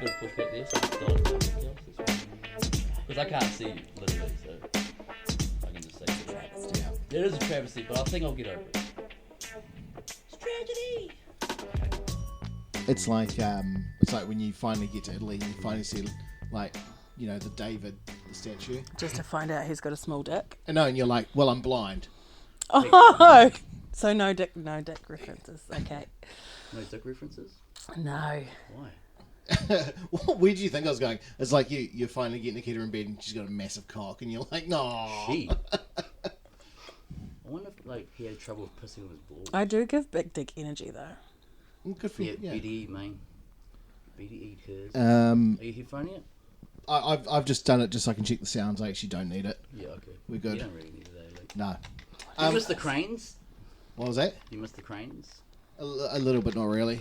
bit of pushback there, so it's not because I can't see you literally, so I can just say Travesty. it is a travesty, but I think I'll get over it. It's tragedy. It's like when you finally get to Italy and you finally see like, you know, the David, the statue. Just to find out he's got a small dick. And you're like, well, I'm blind. Oh, so no dick references. Okay. No dick references? No. Why? Where do you think I was going? It's like you finally get Naketa in bed and she's got a massive cock and you're like, no. She. I wonder if like he had trouble with pissing on his balls. I do give big dick energy though. Good for you. Yeah, Yeah. BDE, man. BDE hers. Are you phoning it? I've just done it just so I can check the sounds. I actually don't need it. Yeah, okay. We're good. You don't really need it, like. No. You missed the cranes? What was that? You missed the cranes? A little bit, not really.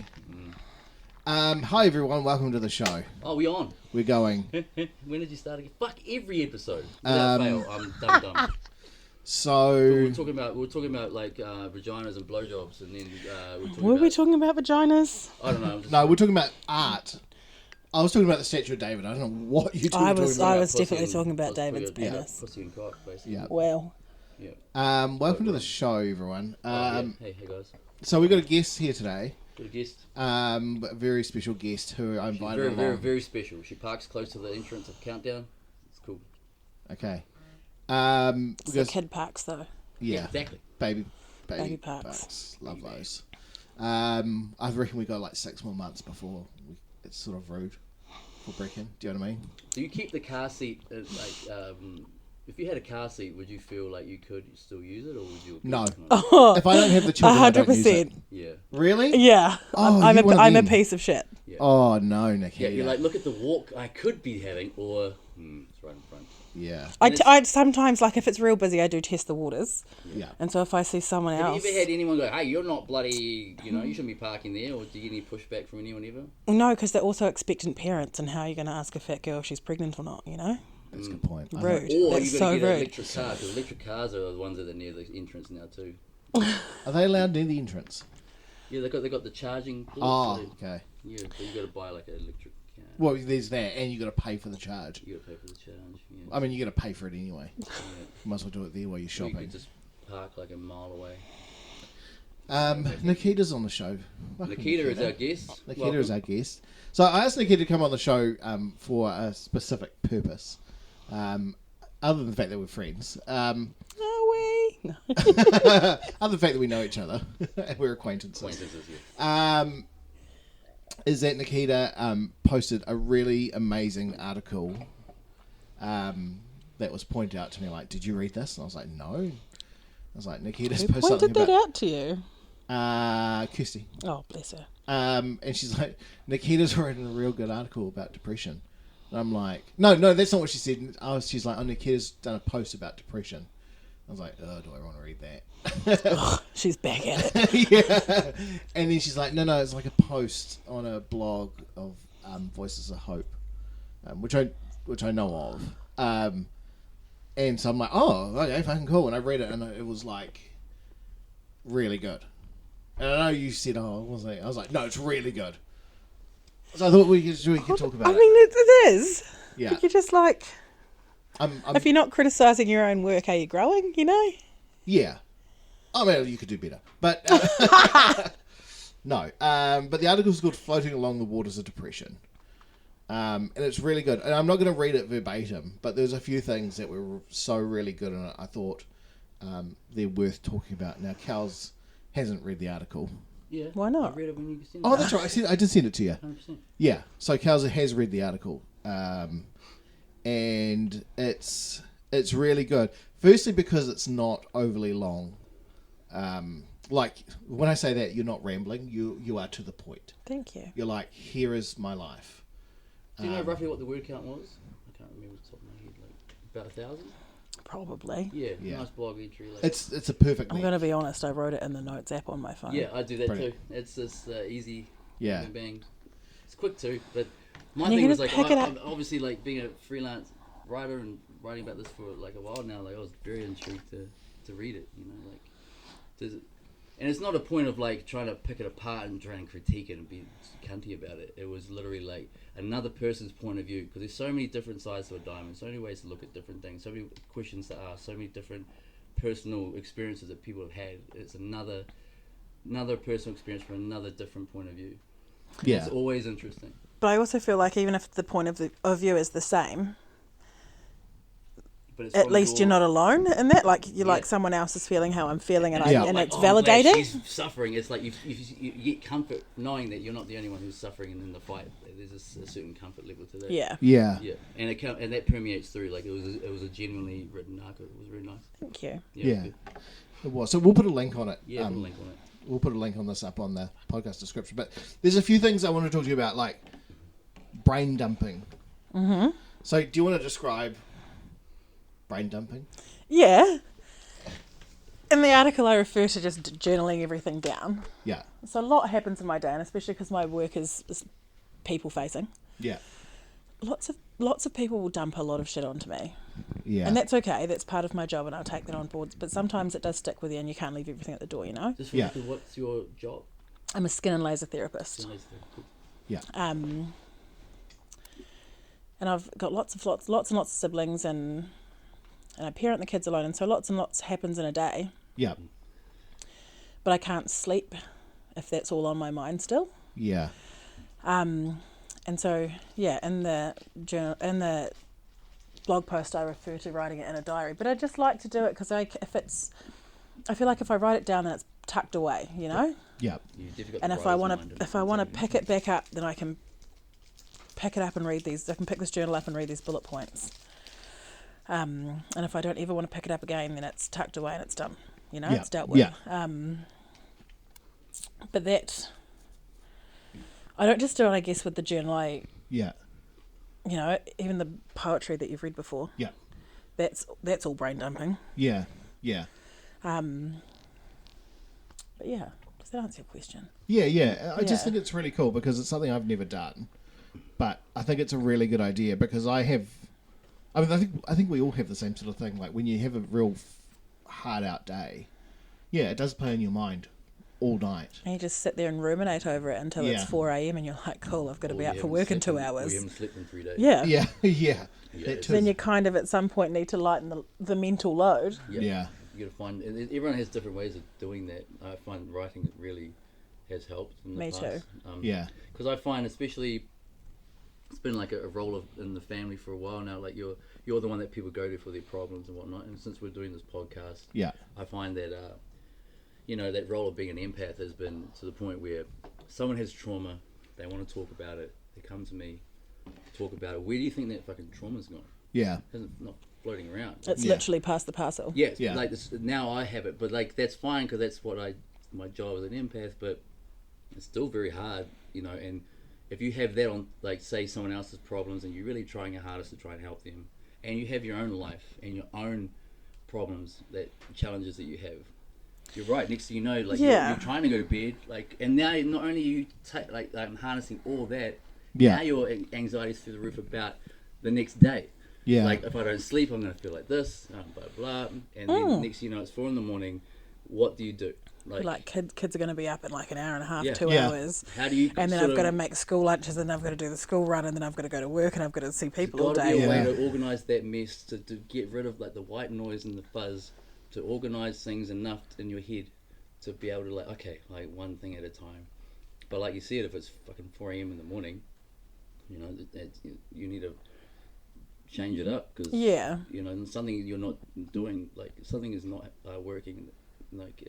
Hi everyone, welcome to the show. Oh, we on? We're going. When did you start again? Fuck every episode. Without fail, I'm dumb. So We were talking about like vaginas and blowjobs, and then We talking about vaginas? I don't know. I'm just, no, we're talking about art. I was talking about the statue of David. I don't know what you two were talking about. I was pussy definitely and- talking about pussy- David's yeah, penis. pussy and cock, basically. Yeah. Well, Yeah. Welcome to the show, everyone. Hey guys. So we got a guest here today. Good guest. A very special guest who I She's invited very, very, along. very special. She parks close to the entrance of Countdown. It's cool. Okay. it's the Because kid parks though. yeah, Exactly. baby parks. Love those. I reckon we got like 6 more months before it's sort of rude for break-in. Do you know what I mean? Do you keep the car seat if you had a car seat, would you feel like you could still use it, or would you? No. Oh, If I don't have the children, I don't use it. 100%. Yeah. Really? Yeah, Oh, I'm you're one of a them. piece of shit. Yeah. Oh no, Naketa. Yeah. You're like, look at the walk I could be having, or it's right in front. Yeah. I sometimes, like, if it's real busy, I do test the waters. Yeah. And so if I see someone Have else... you ever had anyone go, hey, you're not bloody, you shouldn't be parking there, or do you get any pushback from anyone ever? No, because they're also expectant parents, and how are you going to ask a fat girl if she's pregnant or not, you know? That's a good point. Rude. Or That's you got so to get an rude. electric car, because electric cars are the ones that are near the entrance now too. Are they allowed near the entrance? Yeah, they got the charging. Ports, Oh, so okay. yeah, so you got to buy like an electric car. Well, there's that, and you got to pay for the charge. You got to pay for the charge. Yeah. I mean, you got to pay for it anyway. Yeah. You might as well do it there while you're Or you shopping. could just park like a mile away. Naketa's on the show. Welcome, Naketa is our guest. Naketa is our guest. So I asked Naketa to come on the show for a specific purpose, other than the fact that we're friends. Are we? No. Other than the fact that we know each other and we're acquaintances. Acquaintances, yeah. Is that Naketa posted a really amazing article that was pointed out to me, like, did you read this? And I was like, no. I was like, Naketa's Who posted something pointed that about out to you? Kirsty. Oh, bless her. And she's like, Naketa's written a real good article about depression. And I'm like, no, that's not what she said. She's like, oh, Naketa's done a post about depression. I was like, oh, do I want to read that? Ugh, she's back at it. Yeah. And then she's like, no, it's like a post on a blog of Voices of Hope, which I know of. And so I'm like, oh, okay, fucking cool. And I read it, and it was like really good. And I know you said, oh, was it? I was like, no, it's really good. So I thought we could talk about I it. mean, it is. Yeah. But you're just like, I'm, if you're not criticising your own work, are you growing, you know? yeah. I mean, you could do better. But no. But the article's called Floating Along the Waters of Depression. And it's really good. And I'm not going to read it verbatim, but there's a few things that were so really good in it. I thought they're worth talking about. Now, Cal's hasn't read the article. Yeah. Why not? I read it when you sent it. Oh, that's right. I did send it to you. 100%. Yeah. So Cal's has read the article. And it's really good. Firstly, because it's not overly long. Like, when I say that, you're not rambling. You are to the point. Thank you. You're like, here is my life. Do you know roughly what the word count was? I can't remember off the top of my head. Like about 1,000? Probably. Yeah. Nice blog entry. Like, It's a perfect I'm length. going to be honest, I wrote it in the notes app on my phone. yeah, I do that Brilliant. too. It's just easy. Yeah. Bang, bang. It's quick too, but my And you're thing was gonna like, pick it up. I'm obviously like being a freelance writer and writing about this for like a while now. Like I was very intrigued to read it. You know, like does it. And it's not a point of like trying to pick it apart and try and critique it and be cunty about it. It was literally like another person's point of view, because there's so many different sides to a diamond, so many ways to look at different things, so many questions to ask, so many different personal experiences that people have had. It's another personal experience from another different point of view. Yeah. It's always interesting. But I also feel like even if the point of view is the same, But it's at from least you're not alone in that. Like you're like someone else is feeling how I'm feeling, and Yeah. and like, it's I'm glad validating. she's suffering. It's like you get comfort knowing that you're not the only one who's suffering in the fight. There's a certain comfort level to that. Yeah. Yeah. Yeah, and that permeates through. Like it was a genuinely written arc. It was very nice. Thank you. Yeah. Yeah. It was. So we'll put a link on it. Yeah, put a link on it. We'll put a link on this up on the podcast description. But there's a few things I want to talk to you about, like brain dumping. Mm-hmm. So do you want to describe brain dumping? Yeah. In the article, I refer to just journaling everything down. Yeah. So a lot happens in my day, and especially because my work is people facing. Yeah. Lots of people will dump a lot of shit onto me. Yeah. And that's okay. That's part of my job, and I'll take that on board. But sometimes it does stick with you, and you can't leave everything at the door, you know? Just for Yeah. what's your job? I'm a skin and laser therapist. Yeah. And I've got lots and lots of siblings, and I parent the kids alone, and so lots and lots happens in a day. Yeah. But I can't sleep if that's all on my mind still. Yeah. And so, yeah, in the journal, in the blog post, I refer to writing it in a diary. But I just like to do it because I feel like if I write it down, then it's tucked away, you know. Yeah. And if I want to pick it back up, then I can pick it up and read these. I can pick this journal up and read these bullet points. And if I don't ever want to pick it up again, then it's tucked away and it's done. You know, Yeah. it's dealt with. Yeah. But that, I don't just do it, I guess, with the journal. Yeah. You know, even the poetry that you've read before. Yeah. That's all brain dumping. Yeah. Yeah. But yeah, does that answer your question? Yeah. Yeah. I just Yeah. think it's really cool because it's something I've never done, but I think it's a really good idea because I think we all have the same sort of thing. Like when you have a real hard out day, yeah, it does play on your mind all night. And you just sit there and ruminate over it until it's 4 a.m. and you're like, cool, I've got to be up for work in 2 hours. We haven't slept in 3 days. Yeah. Yeah. Yeah. Yeah. Then you kind of at some point need to lighten the mental load. Yeah. You got to find. Everyone has different ways of doing that. I find writing really has helped in the Me past. too. Yeah. Because I find, especially, it's been like a role in the family for a while now. Like you're the one that people go to for their problems and whatnot. And since we're doing this podcast, Yeah. I find that that role of being an empath has been to the point where someone has trauma, they want to talk about it, they come to me, talk about it. Where do you think that fucking trauma's gone? Yeah. Not floating around. It's Yeah. literally past the parcel. Yeah, Yeah. like this, now I have it, but like that's fine because that's what my job as an empath. But it's still very hard, you know. And if you have that on, like, say someone else's problems, and you're really trying your hardest to try and help them, and you have your own life and your own problems, challenges that you have. You're right. Next thing you know, like Yeah. you're trying to go to bed, like, and now not only you harnessing all that, Yeah. now your anxiety's through the roof about the next day. Yeah. Like if I don't sleep, I'm gonna feel like this, blah blah. And then next thing you know, it's 4 a.m. What do you do? Like kids are going to be up in like an hour and a half, Yeah. 2 Yeah. hours. How do you? And then sort I've got to of- make school lunches, and I've got to do the school run, and then I've got to go to work, and I've got to see people all Got to day. be a way Yeah. to organise that mess, to get rid of like the white noise and the fuzz, to organise things enough in your head to be able to like one thing at a time. But like you said, if it's fucking 4 a.m. in the morning, you know, you need to change it up because Yeah. you know something you're not doing, like something is not working, like.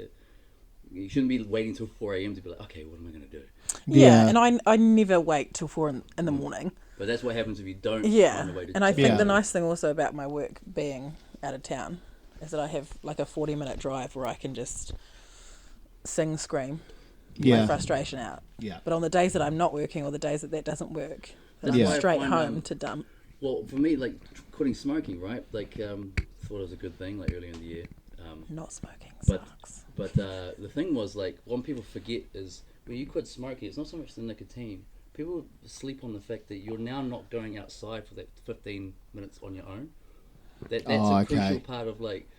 You shouldn't be waiting till 4 a.m. to be like, okay, what am I going to do? Yeah, Yeah. and I never wait till 4 in the morning. But that's what happens if you don't Yeah, find a way to and I think Yeah. the nice thing also about my work being out of town is that I have like a 40-minute drive where I can just sing, scream my Yeah. frustration out. Yeah. But on the days that I'm not working or the days that doesn't work, then Yeah. I'm straight I find, home to dump. Well, for me, like quitting smoking, right? Like, thought it was a good thing, like early in the year. Not smoking But- sucks. But the thing was, like, what people forget is when you quit smoking, it's not so much the nicotine. People sleep on the fact that you're now not going outside for that 15 minutes on your own. That's Oh, a okay. crucial part of, like,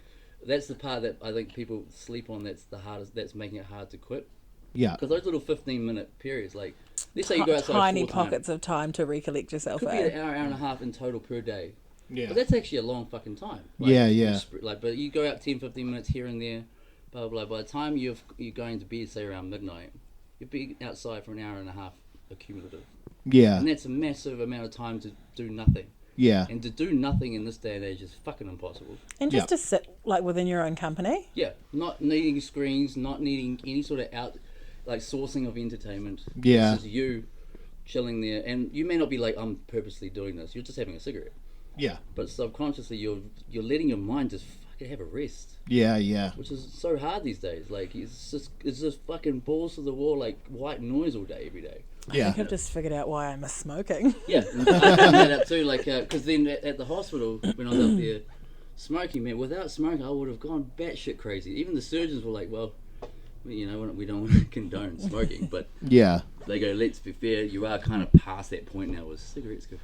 that's the part that I think people sleep on. That's the hardest. That's making it hard to quit. Yeah. Because those little 15-minute periods, like let's say you go outside tiny 4 times, pockets of time to recollect yourself. could be an hour and a half in total per day. Yeah. But that's actually a long fucking time. Like, Yeah. Like, but you go out 10, 15 minutes here and there, blah blah. By the time you're going to bed, say around midnight, you'll be outside for an hour and a half accumulative. Yeah. And that's a massive amount of time to do nothing. Yeah. And to do nothing in this day and age is fucking impossible. And just to sit like within your own company. Yeah, not needing screens, not needing any sort of sourcing of entertainment. Yeah. It's just you chilling there, and you may not be like, I'm purposely doing this. You're just having a cigarette, Yeah. but subconsciously you're letting your mind just fucking have a rest, Yeah. which is so hard these days. Like it's just fucking balls to the wall, like white noise all day, every day. I Yeah. think I've just figured out why I miss smoking. Yeah, I found that out too. Like, because then at the hospital when I was up there smoking, man, without smoking I would have gone batshit crazy. Even the surgeons were like, well, you know, we don't want to condone smoking, but Yeah. they go, let's be fair, you are kind of past that point now where cigarettes could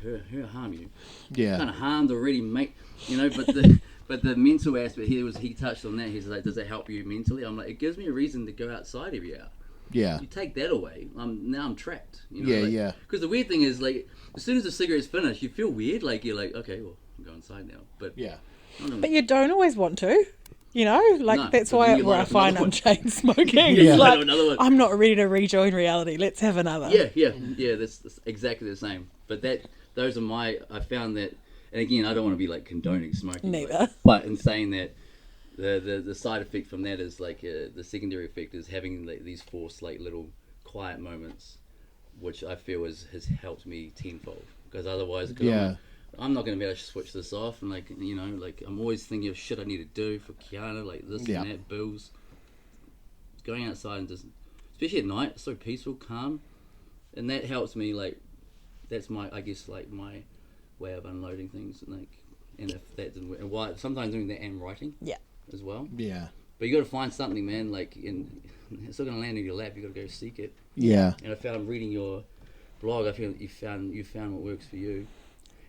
harm you. Yeah. Kind of harmed already, mate. You know, but the mental aspect he touched on that. He's like, does it help you mentally? I'm like, it gives me a reason to go outside every hour. Yeah. You take that away, now I'm trapped. You know, Yeah. Because the weird thing is, like, as soon as the cigarette's finished, you feel weird. Like, you're like, okay, well, I'm going inside now. But Yeah. I don't know. But you don't always want to. You know, like No, that's but why then you where I light up find another I'm one. chain smoking. Yeah. It's like Another one. I'm not ready to rejoin reality. Let's have another. Yeah. That's exactly the same. But those are I found that, and again, I don't want to be like condoning smoking. Neither. But in saying that, the side effect from that is like the secondary effect is having like, these forced like little quiet moments, which I feel has helped me tenfold. Because otherwise, I'm not going to be able to switch this off, and like, you know, like I'm always thinking of shit I need to do for Kiana, like this and that, bills. Going outside and just, especially at night, it's so peaceful, calm, and that helps me. Like, that's my, I guess, like my way of unloading things, and like, and if that didn't work, and why sometimes doing that and writing, as well. Yeah. But you got to find something, man. Like, it's not going to land in your lap. You got to go seek it. Yeah. And I found reading your blog, I feel you found what works for you.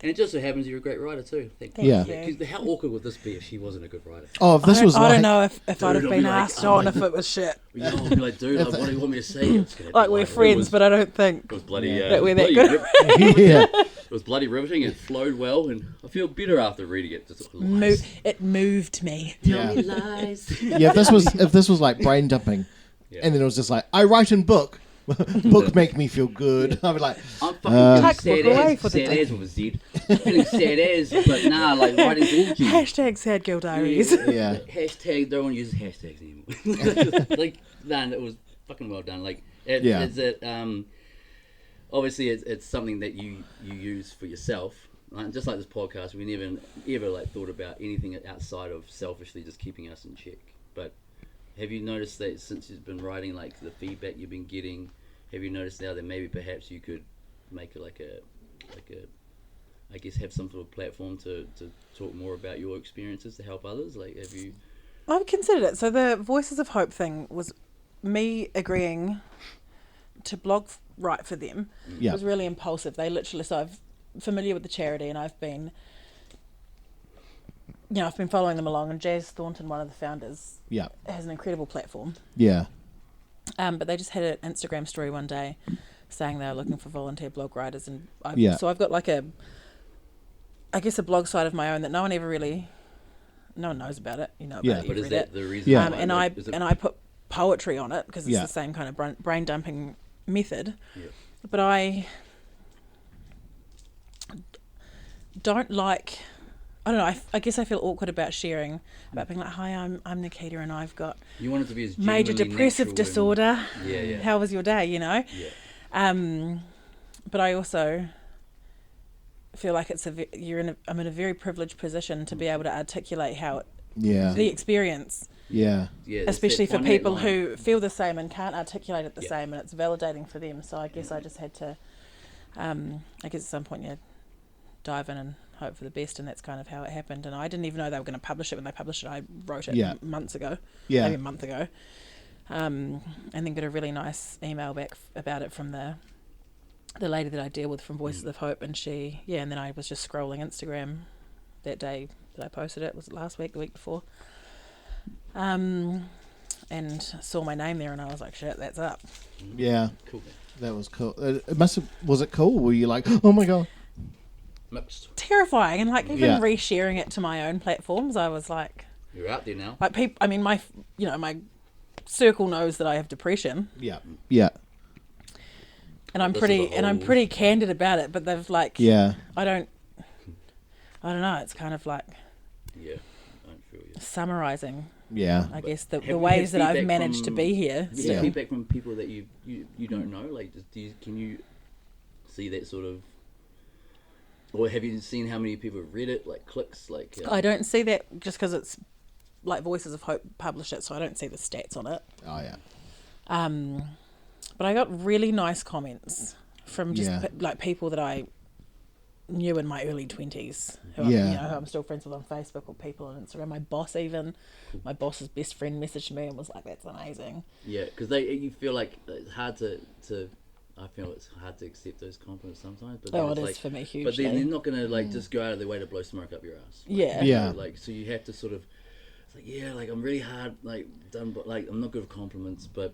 And it just so happens you're a great writer too. Thank Yeah. you. 'Cause how awkward would this be if she wasn't a good writer? Oh, if this was I like, don't know if I'd have it'll been be like, asked oh on my if it was shit. You know, I'll be like, dude, like, what do you want me to say? It's gonna be Like we're friends, but I don't think it was bloody. that we're that bloody good. yeah. It was bloody riveting. It flowed well, and I feel better after reading it. Just lies. It moved me. Tell me lies. Yeah, if this was like brain dumping, Yeah. and then it was just like, I write in book. Book make me feel good. I'd be like, I'm fucking Tuck sad book away as, for the sad day. as with a Z. I'm feeling sad as, but nah, like writing's all G. Hashtag sad girl diaries. yeah, Hashtag, don't want to use hashtags anymore. Like, man, it was fucking well done. Like, obviously it's something that you use for yourself. Just like this podcast, we never ever like thought about anything outside of selfishly just keeping us in check. But have you noticed that since you've been writing, like the feedback you've been getting, have you noticed now that maybe perhaps you could make it like a I guess have some sort of platform to talk more about your experiences to help others? Like, have you? I've considered it. So the Voices of Hope thing was me agreeing to write for them. Yeah. It was really impulsive. They literally, so I'm familiar with the charity, and I've been following them along, and Jazz Thornton, one of the founders, yeah, has an incredible platform. yeah, But they just had an Instagram story one day saying they were looking for volunteer blog writers, and so I've got like a blog site of my own that no one knows about it. You know about Yeah. it, But you've is read that it. the reason? Yeah. why? And I put poetry on it because it's Yeah. the same kind of brain dumping method. Yeah. But I don't like. I don't know. I guess I feel awkward about sharing, about being like, "Hi, I'm Naketa, and I've got You want it to be as major genuinely depressive natural disorder. Yeah. How was your day?" You know. Yeah. But I also feel like I'm in a very privileged position to be able to articulate how yeah, the experience, yeah, Yeah. it's especially that for finite people line. who feel the same and can't articulate it the Yeah. same, and it's validating for them. So I guess I just had to, I guess at some point, dive in and hope for the best, and that's kind of how it happened. And I didn't even know they were going to publish it when they published it. I wrote it Yeah. months ago, yeah, maybe a month ago, and then got a really nice email back about it from the lady that I deal with from Voices of Hope, and and then I was just scrolling Instagram that day that I posted it. Was it last week, the week before? and saw my name there, and I was like, shit, that's up. Yeah, Cool. that was cool. It must have. Was it cool? Were you like, oh my god? Mixed. Terrifying, and like even Yeah. resharing it to my own platforms, I was like, You're out there now. like people. I mean, my circle knows that I have depression, Yeah, yeah, and I'm This is a whole- pretty candid about it. But they've like, yeah, I don't know. It's kind of like Yeah, I don't feel you. summarizing, yeah. I guess, the you ways had that I've feedback managed to from- be here. Yeah, Yeah. feedback from people that you don't know. Like, can you see that sort of, or have you seen how many people have read it? Like clicks, like. I don't see that just because it's like Voices of Hope published it, so I don't see the stats on it. Oh yeah, But I got really nice comments from just Yeah. like people that I knew in my early 20s, who, Yeah. who I'm still friends with on Facebook or people on Instagram. My boss's best friend messaged me and was like, "That's amazing." Yeah, because you feel like it's hard to. I feel it's hard to accept those compliments sometimes. But then Oh, it's it is like, for me hugely. But then they're not gonna like just go out of their way to blow smoke up your ass. Like, Yeah. you Yeah. know, like so you have to sort of. It's like like I'm really hard done, but like I'm not good with compliments, but.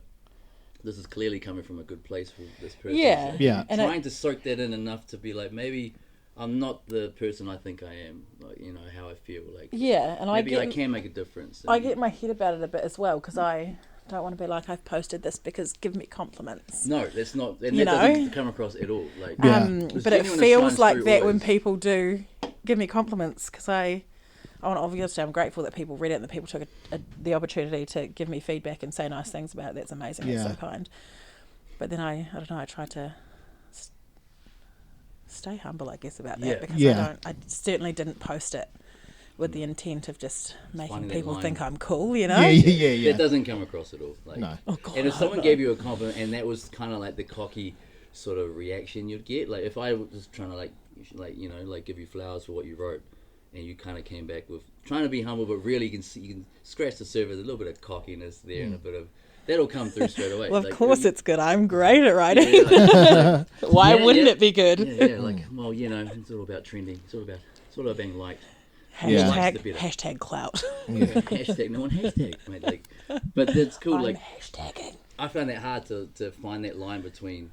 This is clearly coming from a good place for this person. Yeah. So Yeah. And trying to soak that in enough to be like, maybe I'm not the person I think I am. Like, how I feel. Like, Yeah, and maybe I get can make a difference. I And- get my head about it a bit as well because I don't want to be like, I've posted this because give me compliments. No, that's not. And You that doesn't know? come across at all. Like, Yeah. it's But it genuine, feels shines like through that when always. people do give me compliments because I want obviously I'm grateful that people read it and that people took the opportunity to give me feedback and say nice things about it. That's amazing. Yeah. That's so kind. But then I don't know. I try to stay humble, I guess, about that Yeah. because Yeah. I certainly didn't post it with the intent of just making finding that people line. think I'm cool. You know? yeah, yeah, yeah. That doesn't come across at all. Like, No. Oh God. and if someone gave you a compliment and that was kind of like the cocky sort of reaction you'd get, like if I was just trying to give you flowers for what you wrote, and you kind of came back with trying to be humble, but really you can scratch the surface, a little bit of cockiness there and a bit of that'll come through straight away. Well, of Like, course you- it's good. I'm great at writing. yeah, like, Why Yeah, wouldn't yeah. it be good? yeah, like well, it's all about trending. It's all about being liked. Yeah. Likes the better. Hashtag clout. Hashtag no one hashtag, mate. Like, but that's cool. I'm Like hashtagging. I found that hard to find that line between,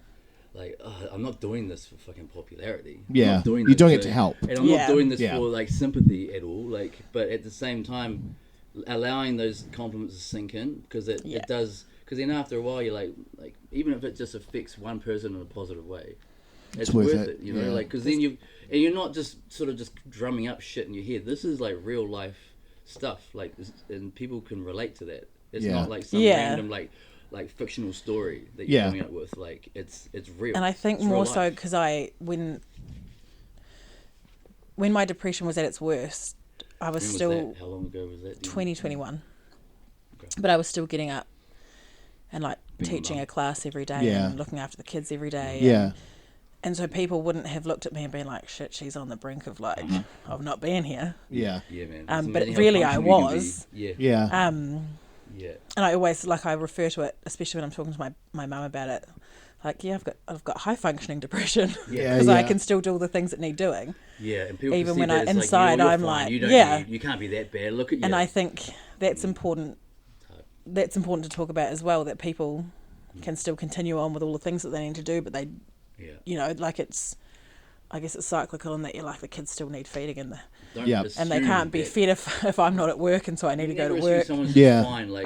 like, I'm not doing this for fucking popularity. I'm Yeah. not doing You're this doing it to help. and I'm Yeah. not doing this Yeah. for like sympathy at all. Like, but at the same time, allowing those compliments to sink in because it does. Because then after a while, you're like even if it just affects one person in a positive way, it's worth worth it, it. You know, yeah. like because then you're not just sort of just drumming up shit in your head. This is like real life stuff. Like, and people can relate to that. It's Yeah. not like some Yeah. random like fictional story that you're Yeah. coming up with. Like it's real. And I think It's real more so life. because when my depression was at its worst, I was When was still that? How long ago was that? 2021. Okay. But I was still getting up and like Being a teaching mum. a class every day Yeah. and looking after the kids every day. Yeah. And so people wouldn't have looked at me and been like, shit, she's on the brink of like, of not being here. Yeah. Yeah, man. But It's amazing how really I functional you can was. be. Yeah. Yeah. Yeah. And I always, like, I refer to it, especially when I'm talking to my mum about it, like, yeah, I've got high functioning depression Yeah, because I yeah. can still do all the things that need doing. Yeah, and people Even perceive when that as inside you're I'm fine. like, you don't yeah. you can't be that bad. Look at you. And I think that's important. That's important to talk about as well, that people can still continue on with all the things that they need to do, but they, yeah. like I guess it's cyclical in that you're like, the kids still need feeding Don't Yeah. and they assume can't be that- fed if I'm not at work, and so I need to go never to assume work. Someone's Yeah. just fine. Like,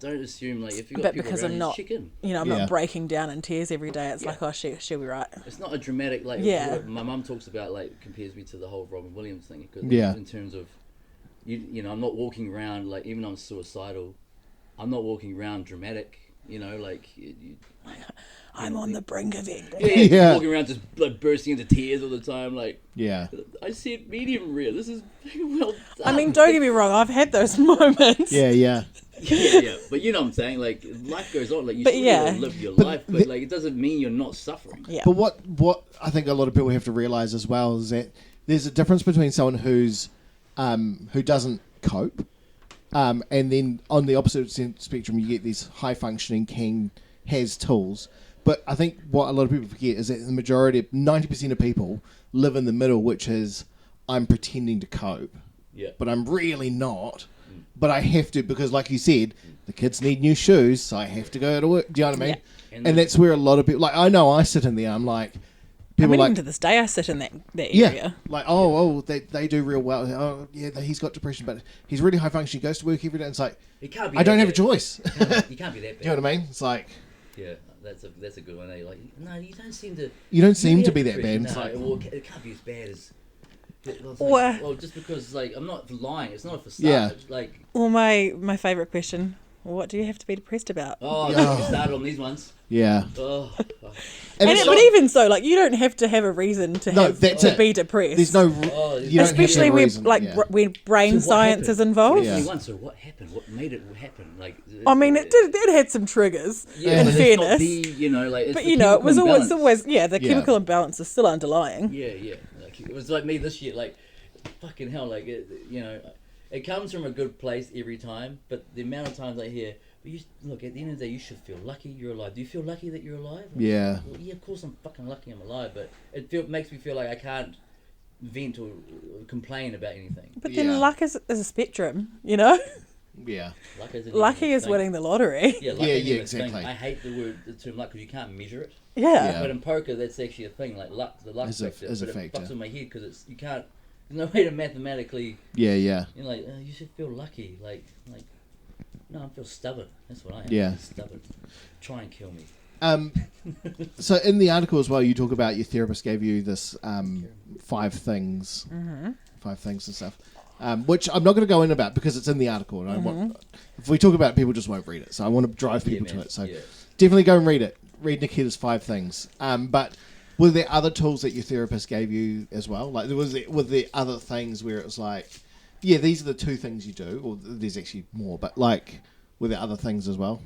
don't assume like if you got But people because around I'm you, not, check in. I'm Yeah. not breaking down in tears every day. It's Yeah. like, oh, she'll be right. It's not a dramatic like. Yeah. What my mum talks about like compares me to the whole Robin Williams thing. 'Cause Yeah. In terms of, you know, I'm not walking around like even though I'm suicidal, I'm not walking around dramatic. You know, like I'm on the brink of it. Yeah. walking around just like bursting into tears all the time. Like Yeah. I said, medium rare. This is well done. I mean, don't get me wrong. I've had those moments. Yeah. Yeah. yeah, but you know what I'm saying. Like life goes on. Like you But still yeah. gotta live your life, but like it doesn't mean you're not suffering. Yeah. But what I think a lot of people have to realize as well is that there's a difference between someone who doesn't cope, and then on the opposite spectrum you get these high functioning has tools. But I think what a lot of people forget is that the majority, 90% of people, live in the middle, which is I'm pretending to cope, Yeah. but I'm really not. but I have to because, like you said, the kids need new shoes, so I have to go to work. Do you know what I mean? Yeah. And that's where a lot of people, like, I know I sit in there, I'm like, people even like, to this day, I sit in that yeah, area. like, they do real well. Oh, yeah, he's got depression, but he's really high functioning. He goes to work every day. And it's like, It can't be I don't that have a bad. choice. You can't be that bad. Do you know what I mean? It's like, Yeah, that's a good one. Eh? Like, no, you don't seem to. you don't seem to have be that depression. bad. It's No, like, well, it can't be as bad as. Or- Well, just because like I'm not lying. It's not a facade. Yeah. Like, Well, my favourite question: what do you have to be depressed about? oh, Yeah. you started on these ones. yeah. Oh, And it's But not- even so, like you don't have to have a reason to No, have that's to it. be depressed. there's no, Oh, you don't especially have to have a when reason. like yeah. when brain So what science happened? is involved. Yeah. 21. So what happened? What made it happen? Like, I mean, it had some triggers. Yeah, in but it's not fairness, the, you know, like, it's but the you know, it was chemical always imbalance. the Yeah. chemical imbalance is still underlying. Yeah, yeah. Like, it was like me this year. Like, fucking hell. Like, you know, it comes from a good place every time. But the amount of times I hear, but you look at the end of the day, you should feel lucky you're alive. Do you feel lucky that you're alive? Yeah. Well, yeah, of course I'm fucking lucky I'm alive. But makes me feel like I can't vent or complain about anything. But Yeah. then luck is a spectrum, you know. Yeah. Luck isn't Lucky even a is thing. winning the lottery. Yeah, luck Yeah, isn't yeah, even a thing. exactly. I hate the term luck because you can't measure it. Yeah. Yeah. But in poker, that's actually a thing. Like luck, the luck Is a- factor. is a but it factor. fucks in my head because you can't. There's no way to mathematically. Yeah, yeah. You know, like you should feel lucky. Like no, I feel stubborn. That's what I am. Yeah. Stubborn. Try and kill me. So in the article as well, you talk about your therapist gave you this 5 things, 5 things and stuff, which I'm not going to go in about because it's in the article. And I want, if we talk about it, people just won't read it. So I want to drive people to man. it. So Yeah. definitely go and read it. Read Naketa's 5 things. But were there other tools that your therapist gave you as well? Like were there other things where it was like, yeah, these are the 2 things you do, or there's actually more, but like, were there other things as well?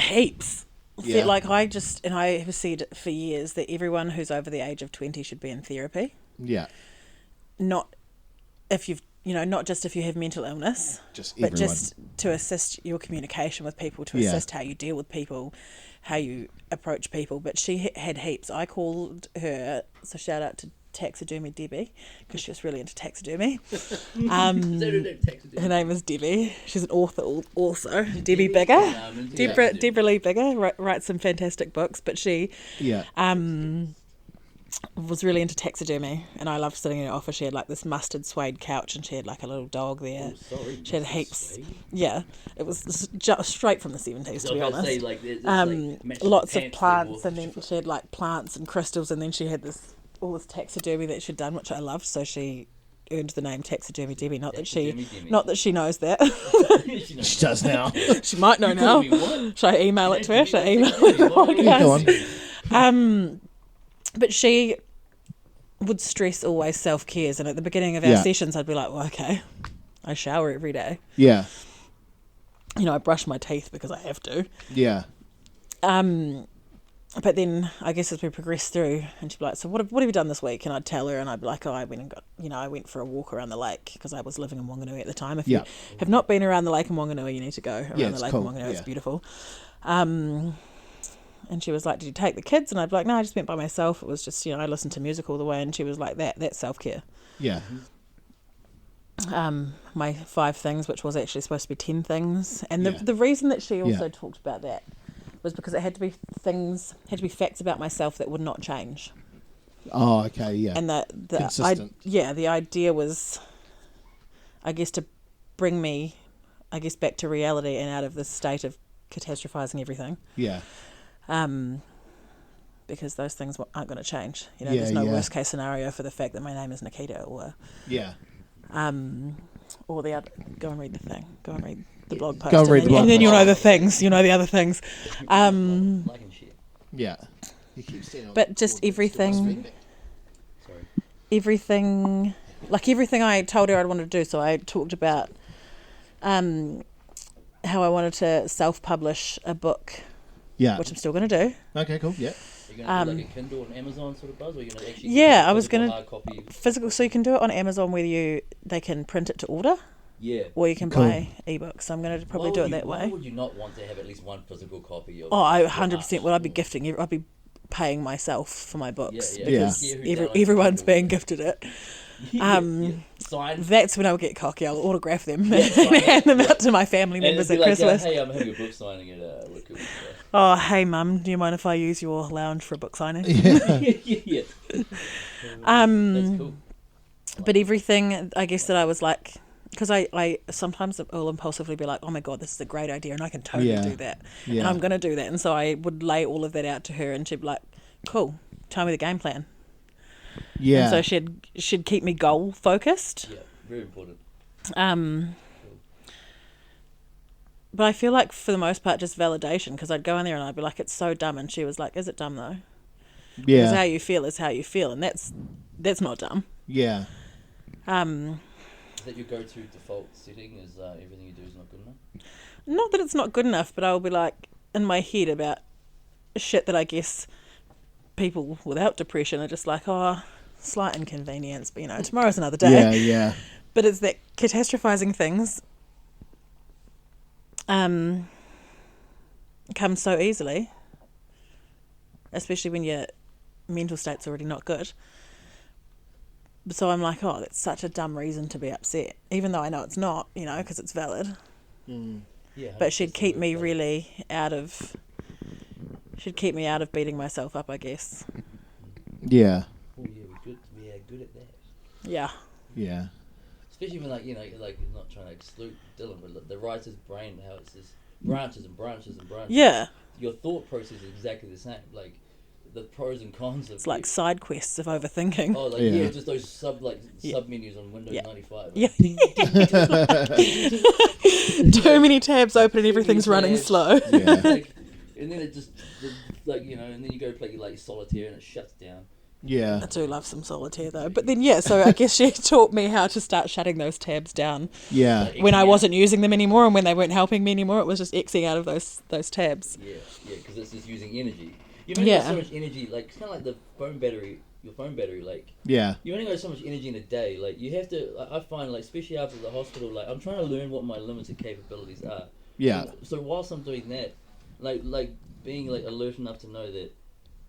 Heaps. Yeah. Like I have said for years that everyone who's over the age of 20 should be in therapy. Yeah, Not if you've, not just if you have mental illness, just but everyone. just to assist your communication with people, to Yeah. assist how you deal with people, how you approach people. But she had heaps. I called her, so shout out to Taxidermy Debbie, because she was really into taxidermy. Her name is Debbie. She's an author also. Debbie Bigger. Deborah Lee Bigger writes some fantastic books, but she Yeah, was really into taxidermy, and I loved sitting in her office. She had like this mustard suede couch, and she had like a little dog there. She had heaps. Yeah, it was just straight from the 70s, to be honest. Lots of plants, and then she had like plants and crystals, and then she had all this taxidermy that she'd done, which I loved. So she earned the name Taxidermy Debbie. Not that she knows that. she does now. She might know now. Should I email it to her? Should I email it to the podcast? Go on. But she would stress always self-cares, and at the beginning of our sessions I'd be like, well, okay, I shower every day. Yeah, I brush my teeth because I have to. yeah, But then I guess as we progress through, and she'd be like, so what have you done this week? And I'd tell her, and I'd be like, I went for a walk around the lake, because I was living in Wanganui at the time. If you have not been around the lake in Wanganui, you need to go around the lake in Wanganui. It's beautiful. And she was like, did you take the kids? And I'd be like, no, I just went by myself. It was just, I listened to music all the way. And she was like, that's self-care. yeah, My 5 things, which was actually supposed to be 10 things. And the reason that she also talked about that was because it had to be facts about myself that would not change. Oh, okay, yeah. And the Consistent. the idea was, I guess, to bring me, back to reality and out of this state of catastrophizing everything. Yeah, Because those things aren't going to change. There's no worst case scenario for the fact that my name is Naketa, or the other. Go and read the thing. Go and read the blog post. Go and read the blog and then post. you'll know the things. You know the other things. yeah. You keep staying on But just everything. Sorry. Everything I told her I'd wanted to do. So I talked about how I wanted to self-publish a book, Yeah. which I'm still going to do. Okay, cool. Yeah. You're going to do like a Kindle and Amazon sort of buzz, or you're going to actually Yeah, I was going gonna- to Physical, so you can do it on Amazon where they can print it to order, Yeah. or you can Cool. buy ebooks. So I'm going to probably do it that Why way. would you not want to have at least one physical copy of? Oh, I your 100% art? would. I'd be gifting. I'd be paying myself for my books Yeah. because Yeah. everyone's being gifted it. Yeah. sign. That's when I'll get cocky. I'll autograph them Yeah, and sign hand them it. out to my family And members it'd at be like, Christmas. hey, I'm having a book signing at Wicked. Oh, hey, Mum, do you mind if I use your lounge for a book signing? Yeah. That's cool. But everything, I guess, that I was like, because I sometimes will impulsively be like, oh my God, this is a great idea and I can totally Yeah. do that. Yeah. And I'm going to do that. And so I would lay all of that out to her and she'd be like, cool, tell me the game plan. Yeah. And so she'd keep me goal focused. Yeah, very important. But I feel like for the most part, just validation, because I'd go in there and I'd be like, it's so dumb. And she was like, is it dumb though? Because how you feel is how you feel. And that's not dumb. Yeah. Is that your go-to default setting? Is everything you do is not good enough? Not that it's not good enough, but I'll be like in my head about shit that I guess people without depression are just like, oh, slight inconvenience, but tomorrow's another day. Yeah, yeah. But it's that catastrophizing things come so easily, especially when your mental state's already not good. So I'm like, oh, that's such a dumb reason to be upset, even though I know it's not, because it's valid. Yeah. But she'd keep me really out of beating myself up, I guess. Yeah. Oh yeah, we're good at that. Yeah. Yeah. Especially when not trying to exclude Dylan, but the writer's brain, how it's just branches and branches and branches. Yeah. Your thought process is exactly the same. Like the pros and cons of It's like side quests of overthinking. Oh, Yeah. just those sub menus on Windows 95. Yeah. Too many tabs open and everything's running slow. Yeah. And then it just and then you go play your solitaire and it shuts down. Yeah. I do love some solitaire though. But then so I guess she taught me how to start shutting those tabs down Yeah. when I wasn't using them anymore and when they weren't helping me anymore. It was just Xing out of those tabs. Yeah, because it's just using energy. You've only got so much energy, it's kind of like the phone battery. Your phone battery, Yeah. you only got so much energy in a day. You have to. I find especially after the hospital, I'm trying to learn what my limited capabilities are. Yeah. So whilst I'm doing that, being alert enough to know that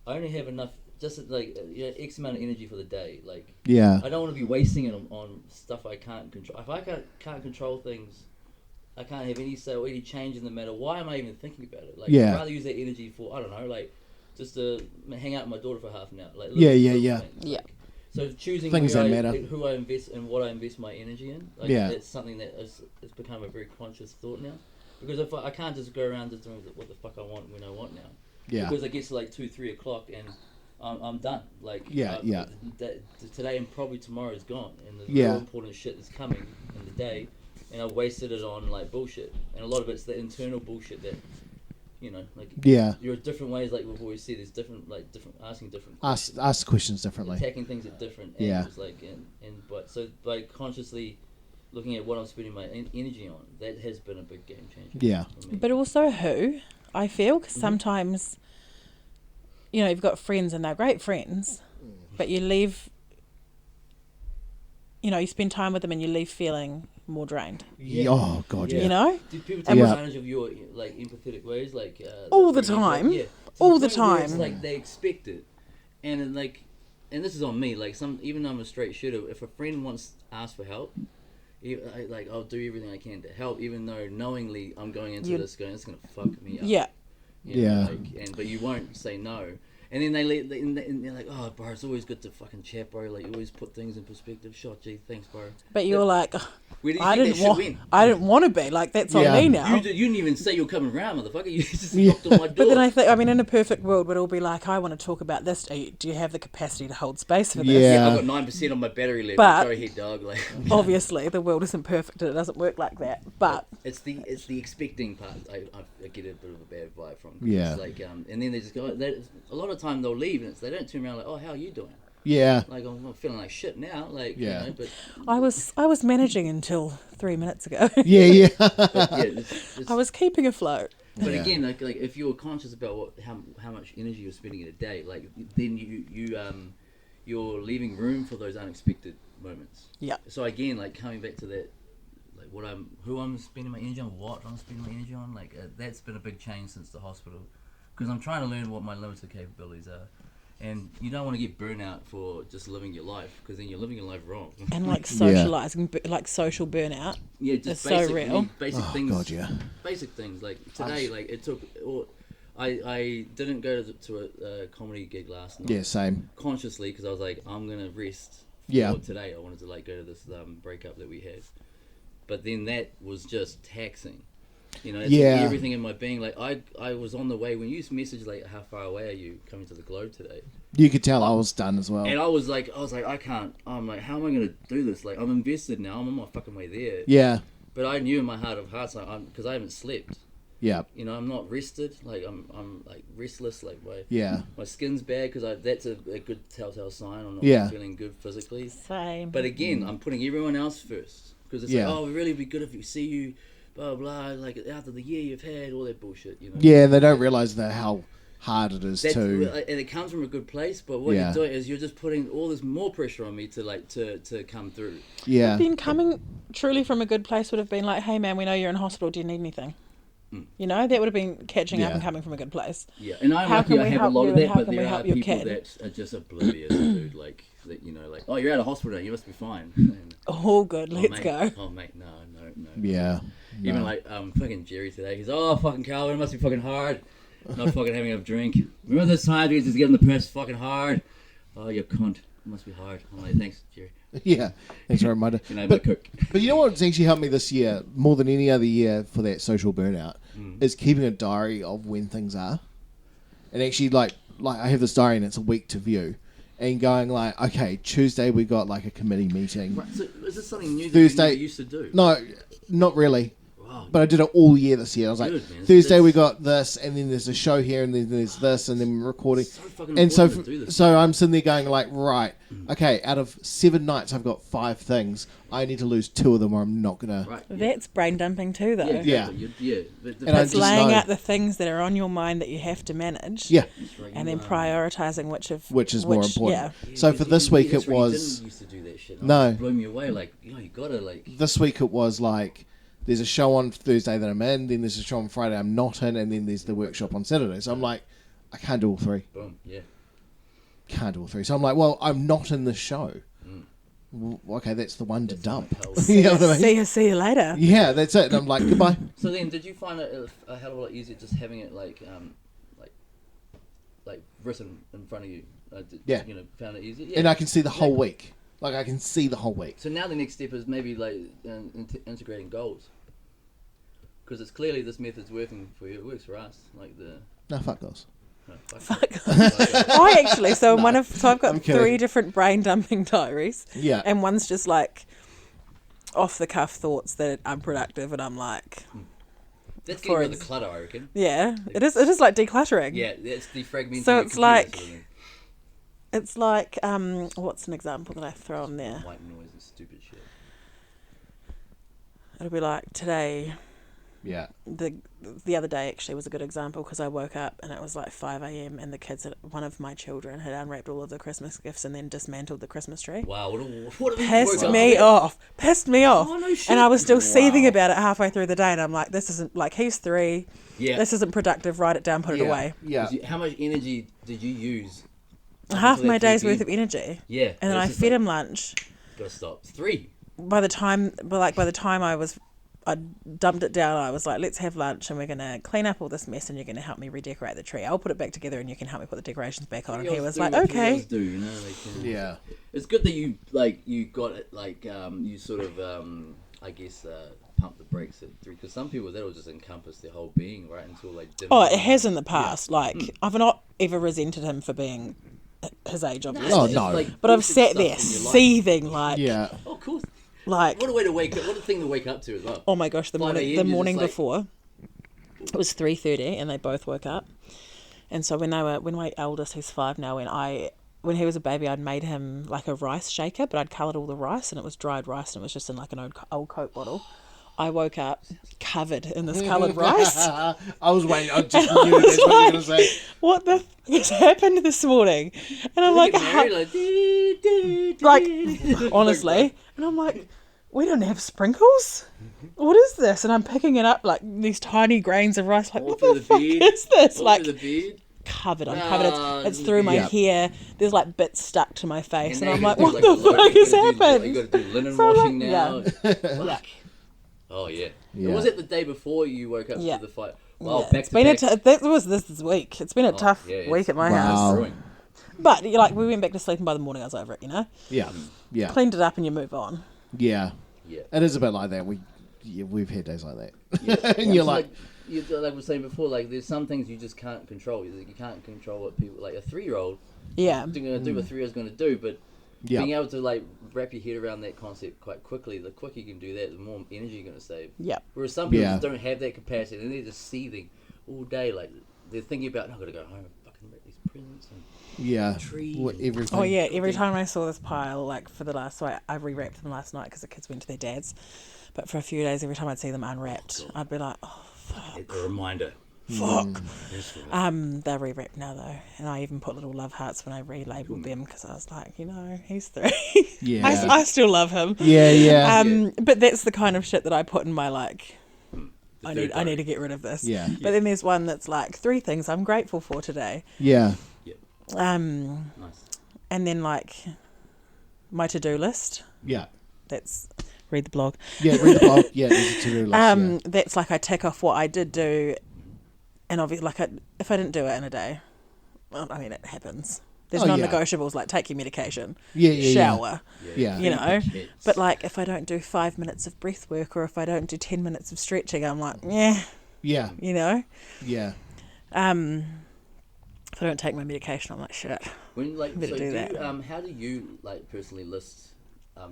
I only have enough, just X amount of energy for the day. Yeah. I don't want to be wasting it on stuff I can't control. If I can't control things, I can't have any say or any change in the matter. Why am I even thinking about it? I'd rather use that energy for, I don't know, just to hang out with my daughter for half an hour. Yeah. So choosing Things that matter. who I invest and what I invest my energy in, that's something that has become a very conscious thought now. Because if I can't just go around just doing what the fuck I want when I want now. Yeah. Because I get to 2-3 o'clock and I'm done. Today and probably tomorrow is gone, and the real important shit is coming in the day, and I wasted it on bullshit, and a lot of it's the internal bullshit that. There are different ways, we've always said, there's different asking different questions. Ask questions differently. Attacking things at different angles, but by consciously looking at what I'm spending my energy on, that has been a big game changer. Yeah. For me. But also who, I feel, because sometimes, you've got friends and they're great friends, but you leave, you spend time with them and you leave feeling more drained. Yeah. Oh God, yeah. Do people take advantage of your empathetic ways, all the time? Yeah, all the time. It's they expect it, and and this is on me. Even though I'm a straight shooter, if a friend wants to ask for help, I'll do everything I can to help, even though knowingly I'm going into this going, it's gonna fuck me up. Yeah. But you won't say no. And then they're like, oh, bro, it's always good to fucking chat, bro. You always put things in perspective. Shot, gee, thanks, bro. But you're like, where do you I think didn't want to be. That's on me now. You didn't even say you're coming around, motherfucker. You just knocked on my door. But then I think, in a perfect world, we'd all be like, I want to talk about this. Do you have the capacity to hold space for this? Yeah. I've got 9% on my battery left. But go ahead, dog. Obviously, the world isn't perfect and it doesn't work like that. But it's the expecting part. I get a bit of a bad vibe from. Yeah. It's and then they just go. A lot of time they'll leave and they don't turn around oh, how are you doing? Yeah. I'm feeling like shit now. But I was managing until 3 minutes ago. Yeah. I was keeping afloat. But again, if you're conscious about how much energy you're spending in a day, then you're leaving room for those unexpected moments. Yeah. So again, coming back to that, who I'm spending my energy on, what I'm spending my energy on, that's been a big change since the hospital, because I'm trying to learn what my limited capabilities are, And you don't want to get burnout for just living your life, because then you're living your life wrong. And like socializing, like social burnout. Yeah, just It's so basic, real. basic Oh, things. God, yeah. Basic things like today, like it took. I didn't go to a comedy gig last night. Yeah, same. Consciously, because I was like, I'm gonna rest. Yeah. For today, I wanted to like go to this breakup that we had, but then that was just taxing. You know, it's Yeah. everything in my being. Like I was on the way when you messaged like, how far away are you coming to the Globe today? You could tell I was done as well. And I was like, I can't. I'm like, how am I gonna do this? Like, I'm invested now. I'm on my fucking way there. Yeah. But I knew in my heart of hearts, like, because I haven't slept. Yeah. You know, I'm not rested. Like I'm like restless. Like Yeah. my skin's bad because that's a good telltale sign. I'm not Yeah. feeling good physically. Same. But again, I'm putting everyone else first, because it's Yeah. like, oh, it'd really be good if we see you, blah blah. Like after the year you've had, all that bullshit. You know. Yeah, and they don't realise that how hard it is to. And it comes from a good place, but what Yeah. you're doing is you're just putting all this more pressure on me to come through. Yeah. Then coming truly from a good place would have been like, hey man, we know you're in hospital. Do you need anything? You know, that would have been catching up Yeah. and coming from a good place. Yeah, and I'm How lucky can I we have a help lot you of and that, how but can we there are help your people kid? that are just oblivious, dude. Like that, you know, like, oh, you're out of hospital now, you must be fine. And, Oh, good. Let's mate, go. Oh mate, no. Yeah. Even No. like fucking Jerry today, he's fucking Calvin, it must be fucking hard. Not fucking having a drink. Remember those times we just get in the press fucking hard? Oh, you cunt. It must be hard. I'm like, thanks, Jerry. Yeah. Thanks for a reminder. You know, But, cook. but you know what's actually helped me this year, more than any other year for that social burnout, is keeping a diary of when things are. And actually, like I have this diary and it's a week to view. And going like, okay, Tuesday we got like a committee meeting. Right, so is this something new that Thursday- you used to do? No, not really. Wow. But I did it all year this year. I was like, Good, man. Thursday we That's- got this, and then there's a show here, and then there's this, and then we're recording. So fucking And so, important to do this. so I'm sitting there going like, right, okay, out of 7 nights, I've got 5 things. I need to lose 2 of them, or I'm not gonna. Right. That's brain dumping too, though. Yeah. Yeah. Yeah. But And I It's just laying know- out the things that are on your mind that you have to manage. Yeah, And then prioritising which is more important. Yeah. So for this week, it You was didn't used to do that shit. No. It blew me away. Like, you know, you gotta like. this week. It was like there's a show on Thursday that I'm in, then there's a show on Friday I'm not in, and then there's the workshop on Saturday. So I'm like, I can't do all 3. Boom. Yeah. Can't do all 3. So I'm like, well, I'm not in the show. Well, okay, that's the one to dump. You know what I mean? See you later. Yeah, that's it. And I'm like, goodbye. So then, did you find it a hell of a lot easier just having it like written in front of you? Yeah. You know, found it easier. Yeah. And I can see the whole week. Like, I can see the whole week. So now the next step is maybe like integrating goals, because it's clearly this method's working for you. It works for us. Like the. No, fuck those. No, I actually, so I've got I'm kidding. 3 different brain dumping diaries. Yeah. And one's just like off the cuff thoughts that are unproductive, and I'm like, That's For getting rid of ex- the clutter, I reckon. yeah, it is like decluttering. Yeah, that's defragmenting. So your it's computer like- sort of thing. It's like, what's an example that I throw on there? White noise and stupid shit. It'll be like today. Yeah. The other day actually was a good example, because I woke up and it was like 5 a.m. and the kids, one of my children, had unwrapped all of the Christmas gifts and then dismantled the Christmas tree. Wow, what a Pissed me off. Oh, no shit. And I was still seething Wow. about it halfway through the day, and I'm like, this isn't, like, he's 3. Yeah. This isn't productive. Write it down, put it away. Yeah. How much energy did you use? Half until my that day's 3 worth of energy. Yeah. And then I fed him lunch. Gotta stop. 3. By the time I dumped it down, I was like, let's have lunch and we're going to clean up all this mess and you're going to help me redecorate the tree. I'll put it back together and you can help me put the decorations back on. And he was like, okay. Yeah. It's good that you got it, you sort of pump the brakes at 3, because some people that'll just encompass their whole being, right, until they didn't. Oh, it has in the past. Like, I've not ever resented him for being his age, obviously. Oh, It's no. just, But I've bullshit sat stuff there in your life. seething, like, Yeah. Oh, of course. like, What a way to wake up. What a thing to wake up to as well. oh my gosh, the 5 morning, a.m., the you're morning just like- before, it was 3:30 and they both woke up. And so when my eldest, who's 5 now, when he was a baby, I'd made him like a rice shaker, but I'd coloured all the rice and it was dried rice and it was just in like an old Coke bottle. I woke up covered in this coloured rice. I was waiting. I just knew that's what you were going to say. What the has happened this morning? And I'm like, Get married, honestly. And I'm like, we don't have sprinkles? What is this? And I'm picking it up like these tiny grains of rice. Like, All what through the the fuck beard. is this? All Like, through the beard. covered. I'm covered. It's through my Yeah. hair. There's like bits stuck to my face, and I'm like, you what gotta the do, like, fuck you has gotta do, happened? you got to do linen So, washing like, now. yeah. Fuck. Oh yeah. Yeah. Was it the day before you woke up Yeah. to the fight? Wow, Yeah, back it's to been back. that was this week. It's been a tough yeah, week it's at my Wow. house. destroying. But like we went back to sleep, and by the morning I was over it. You know, Yeah. Yeah. cleaned it up, and you move on. Yeah. Yeah. It is a bit like that. We've had days like that. Yeah. And you're like, like we were saying before, like there's some things you just can't control. You can't control what people like a 3-year-old. Yeah. Going to do what 3-year-old's going to do, but yeah. being able to like wrap your head around that concept quite quickly, the quicker you can do that, the more energy you're going to save. Yeah. Whereas some people Yeah. just don't have that capacity, and they're just seething all day. Like they're thinking about, I've got to go home and fucking wrap these presents. And Yeah. tree. Everything. Oh yeah. Every time I saw this pile, like for the last, so I re-wrapped them last night because the kids went to their dad's. But for a few days, every time I'd see them unwrapped, I'd be like, oh fuck. A reminder. Fuck. Yes, They're rewrapped now though, and I even put little love hearts when I relabeled them because I was like, he's 3. Yeah. I still love him. Yeah. Yeah. But that's the kind of shit that I put in my like. I third need day. to get rid of this. Yeah. But then there's one that's like 3 things I'm grateful for today. Yeah. Um, Nice. and then like my to-do list. Yeah. That's read the blog. Yeah. Read the blog. Yeah. There's a to-do list. Yeah. That's like I tick off what I did do, and obviously like if I didn't do it in a day, well, I mean it happens. There's Oh, yeah. non-negotiables like take your medication, Yeah. Yeah. shower. Yeah. You know, Kids. but like if I don't do 5 minutes of breath work or if I don't do 10 minutes of stretching, I'm like, yeah, Yeah. you know. Yeah. If I don't take my medication, I'm like, shit. When like Better so do do that. you, how do you like personally list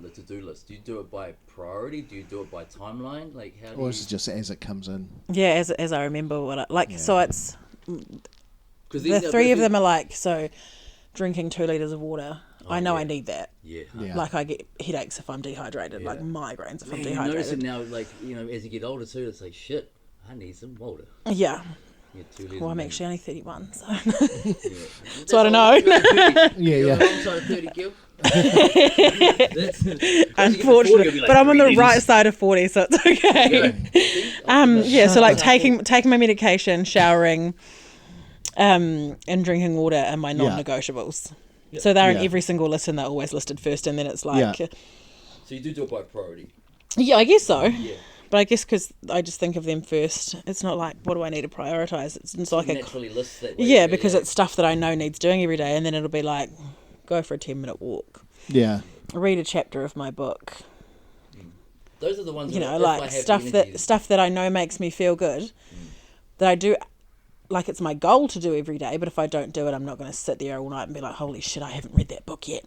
the to-do list? Do you do it by priority? Do you do it by timeline? Like how do Or you? is it just as it comes in? Yeah, as I remember what I like. Yeah. So it's Because the 3 of them are like so. Drinking 2 liters of water. I know yeah. I need that. Yeah. Yeah. Like I get headaches if I'm dehydrated, like migraines if I'm Man, you notice it dehydrated. now, like as you get older too. It's like shit. I need some water. Yeah. Yeah, 2 liters Well, I'm a actually only 31, so minute. Yeah. so I don't know. Yeah. You're Yeah. on the wrong side of 30, Gil. That's- once you get to 40, Unfortunately, you'll be like, but I'm on the 30 right liters. side of 40, so it's okay. Yeah. So like taking my medication, showering, and drinking water are my non-negotiables. So they're in Yeah. every single list, and they're always listed first, and then it's like, Yeah. So you do it by priority. yeah, I guess so. Yeah. But I guess because I just think of them first, it's not like what do I need to prioritize. It's like a naturally lists that way. yeah, because it's stuff that I know needs doing every day, and then it'll be like go for a 10-minute walk, Yeah. read a chapter of my book, those are the ones you that know, if I like have stuff the that energy, I know makes me feel good, that I do. Like it's my goal to do every day, but if I don't do it, I'm not going to sit there all night and be like, "Holy shit, I haven't read that book yet."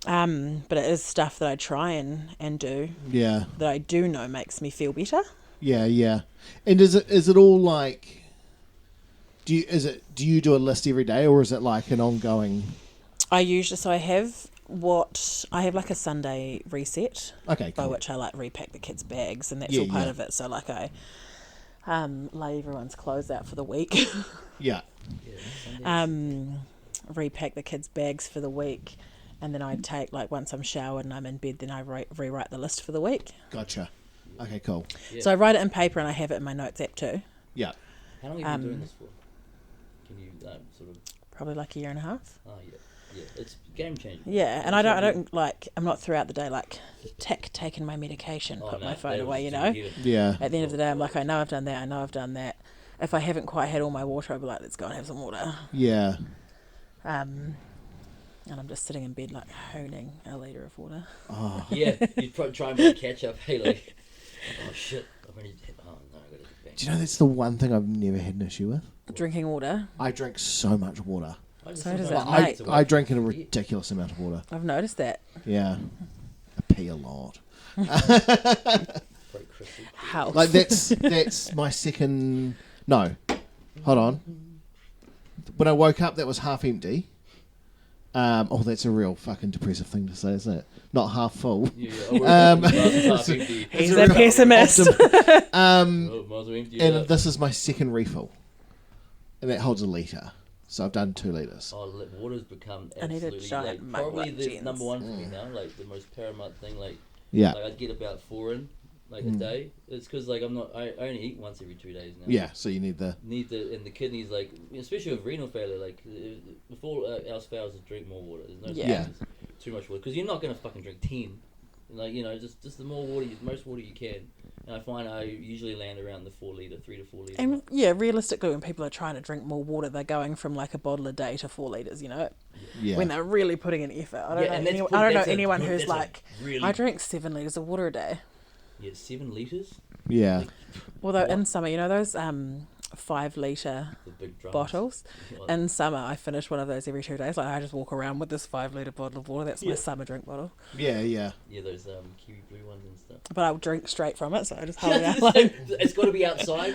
But it is stuff that I try and do Yeah. that I do know makes me feel better. Yeah. Yeah. And is it all like? Do you do a list every day, or is it like an ongoing? I have like a Sunday reset. Okay. By Cool. which I like repack the kids' bags, and that's Yeah, all part yeah. of it. So like I lay everyone's clothes out for the week, Yeah. repack the kids' bags for the week, and then I take like once I'm showered and I'm in bed, then I rewrite the list for the week. Gotcha. Okay. Cool. Yeah. So I write it in paper and I have it in my notes app too. Yeah. How long have you been doing this for? Can you sort of? Probably like a year and a half. Oh yeah, yeah. It's game changing. Yeah, and I don't like I'm not throughout the day like taking my medication, put my phone away, you know. Yeah. At the end of the day, I'm like, I know I've done that. I know I've done that. If I haven't quite had all my water, I'll be like, let's go and have some water. Yeah. And I'm just sitting in bed like honing a litre of water. Oh. Yeah, you try and play catch up. Hey, like, oh shit, I've only. Oh no, I got to. Do you know that's the one thing I've never had an issue with? Drinking water. I drink so much water. So does Like, that, mate. I drink in a ridiculous amount of water. I've noticed that. Yeah. I pee a lot. How? Like that's my second. No, hold on. When I woke up, that was half empty. Oh, that's a real fucking depressive thing to say, isn't it? Not half full. Yeah, He's a pessimist. And this is my second refill, and that holds a litre. So I've done 2 litres. Oh, water's become I need a absolutely giant mug probably like the Jen's. number one for me now. Like the most paramount thing. Like Yeah. like I'd get about 4 in, like a day. It's because like I'm not. I only eat once every 2 days now. Yeah, so you need the... And the kidneys, like especially with renal failure, like before else fails to drink more water. There's no Yeah. too much water because you're not gonna fucking drink 10. Like just the more water, most water you can. And I find I usually land around the 4 litre, 3 to 4 litre. And yeah, realistically, when people are trying to drink more water, they're going from like a bottle a day to 4 litres. You know, Yeah. when they're really putting in effort. I don't know. Anyone who's like, really, I drink 7 litres of water a day. Yeah, 7 litres. Yeah. Although in summer, you know those 5 litre The big drums. bottles. Like, In summer, I finish one of those every 2 days. Like I just walk around with this 5 litre bottle of water. That's my summer drink bottle. Yeah, yeah. yeah, those kiwi blue ones and stuff. But I'll drink straight from it, so I just hold it out. Like, It's got to be outside.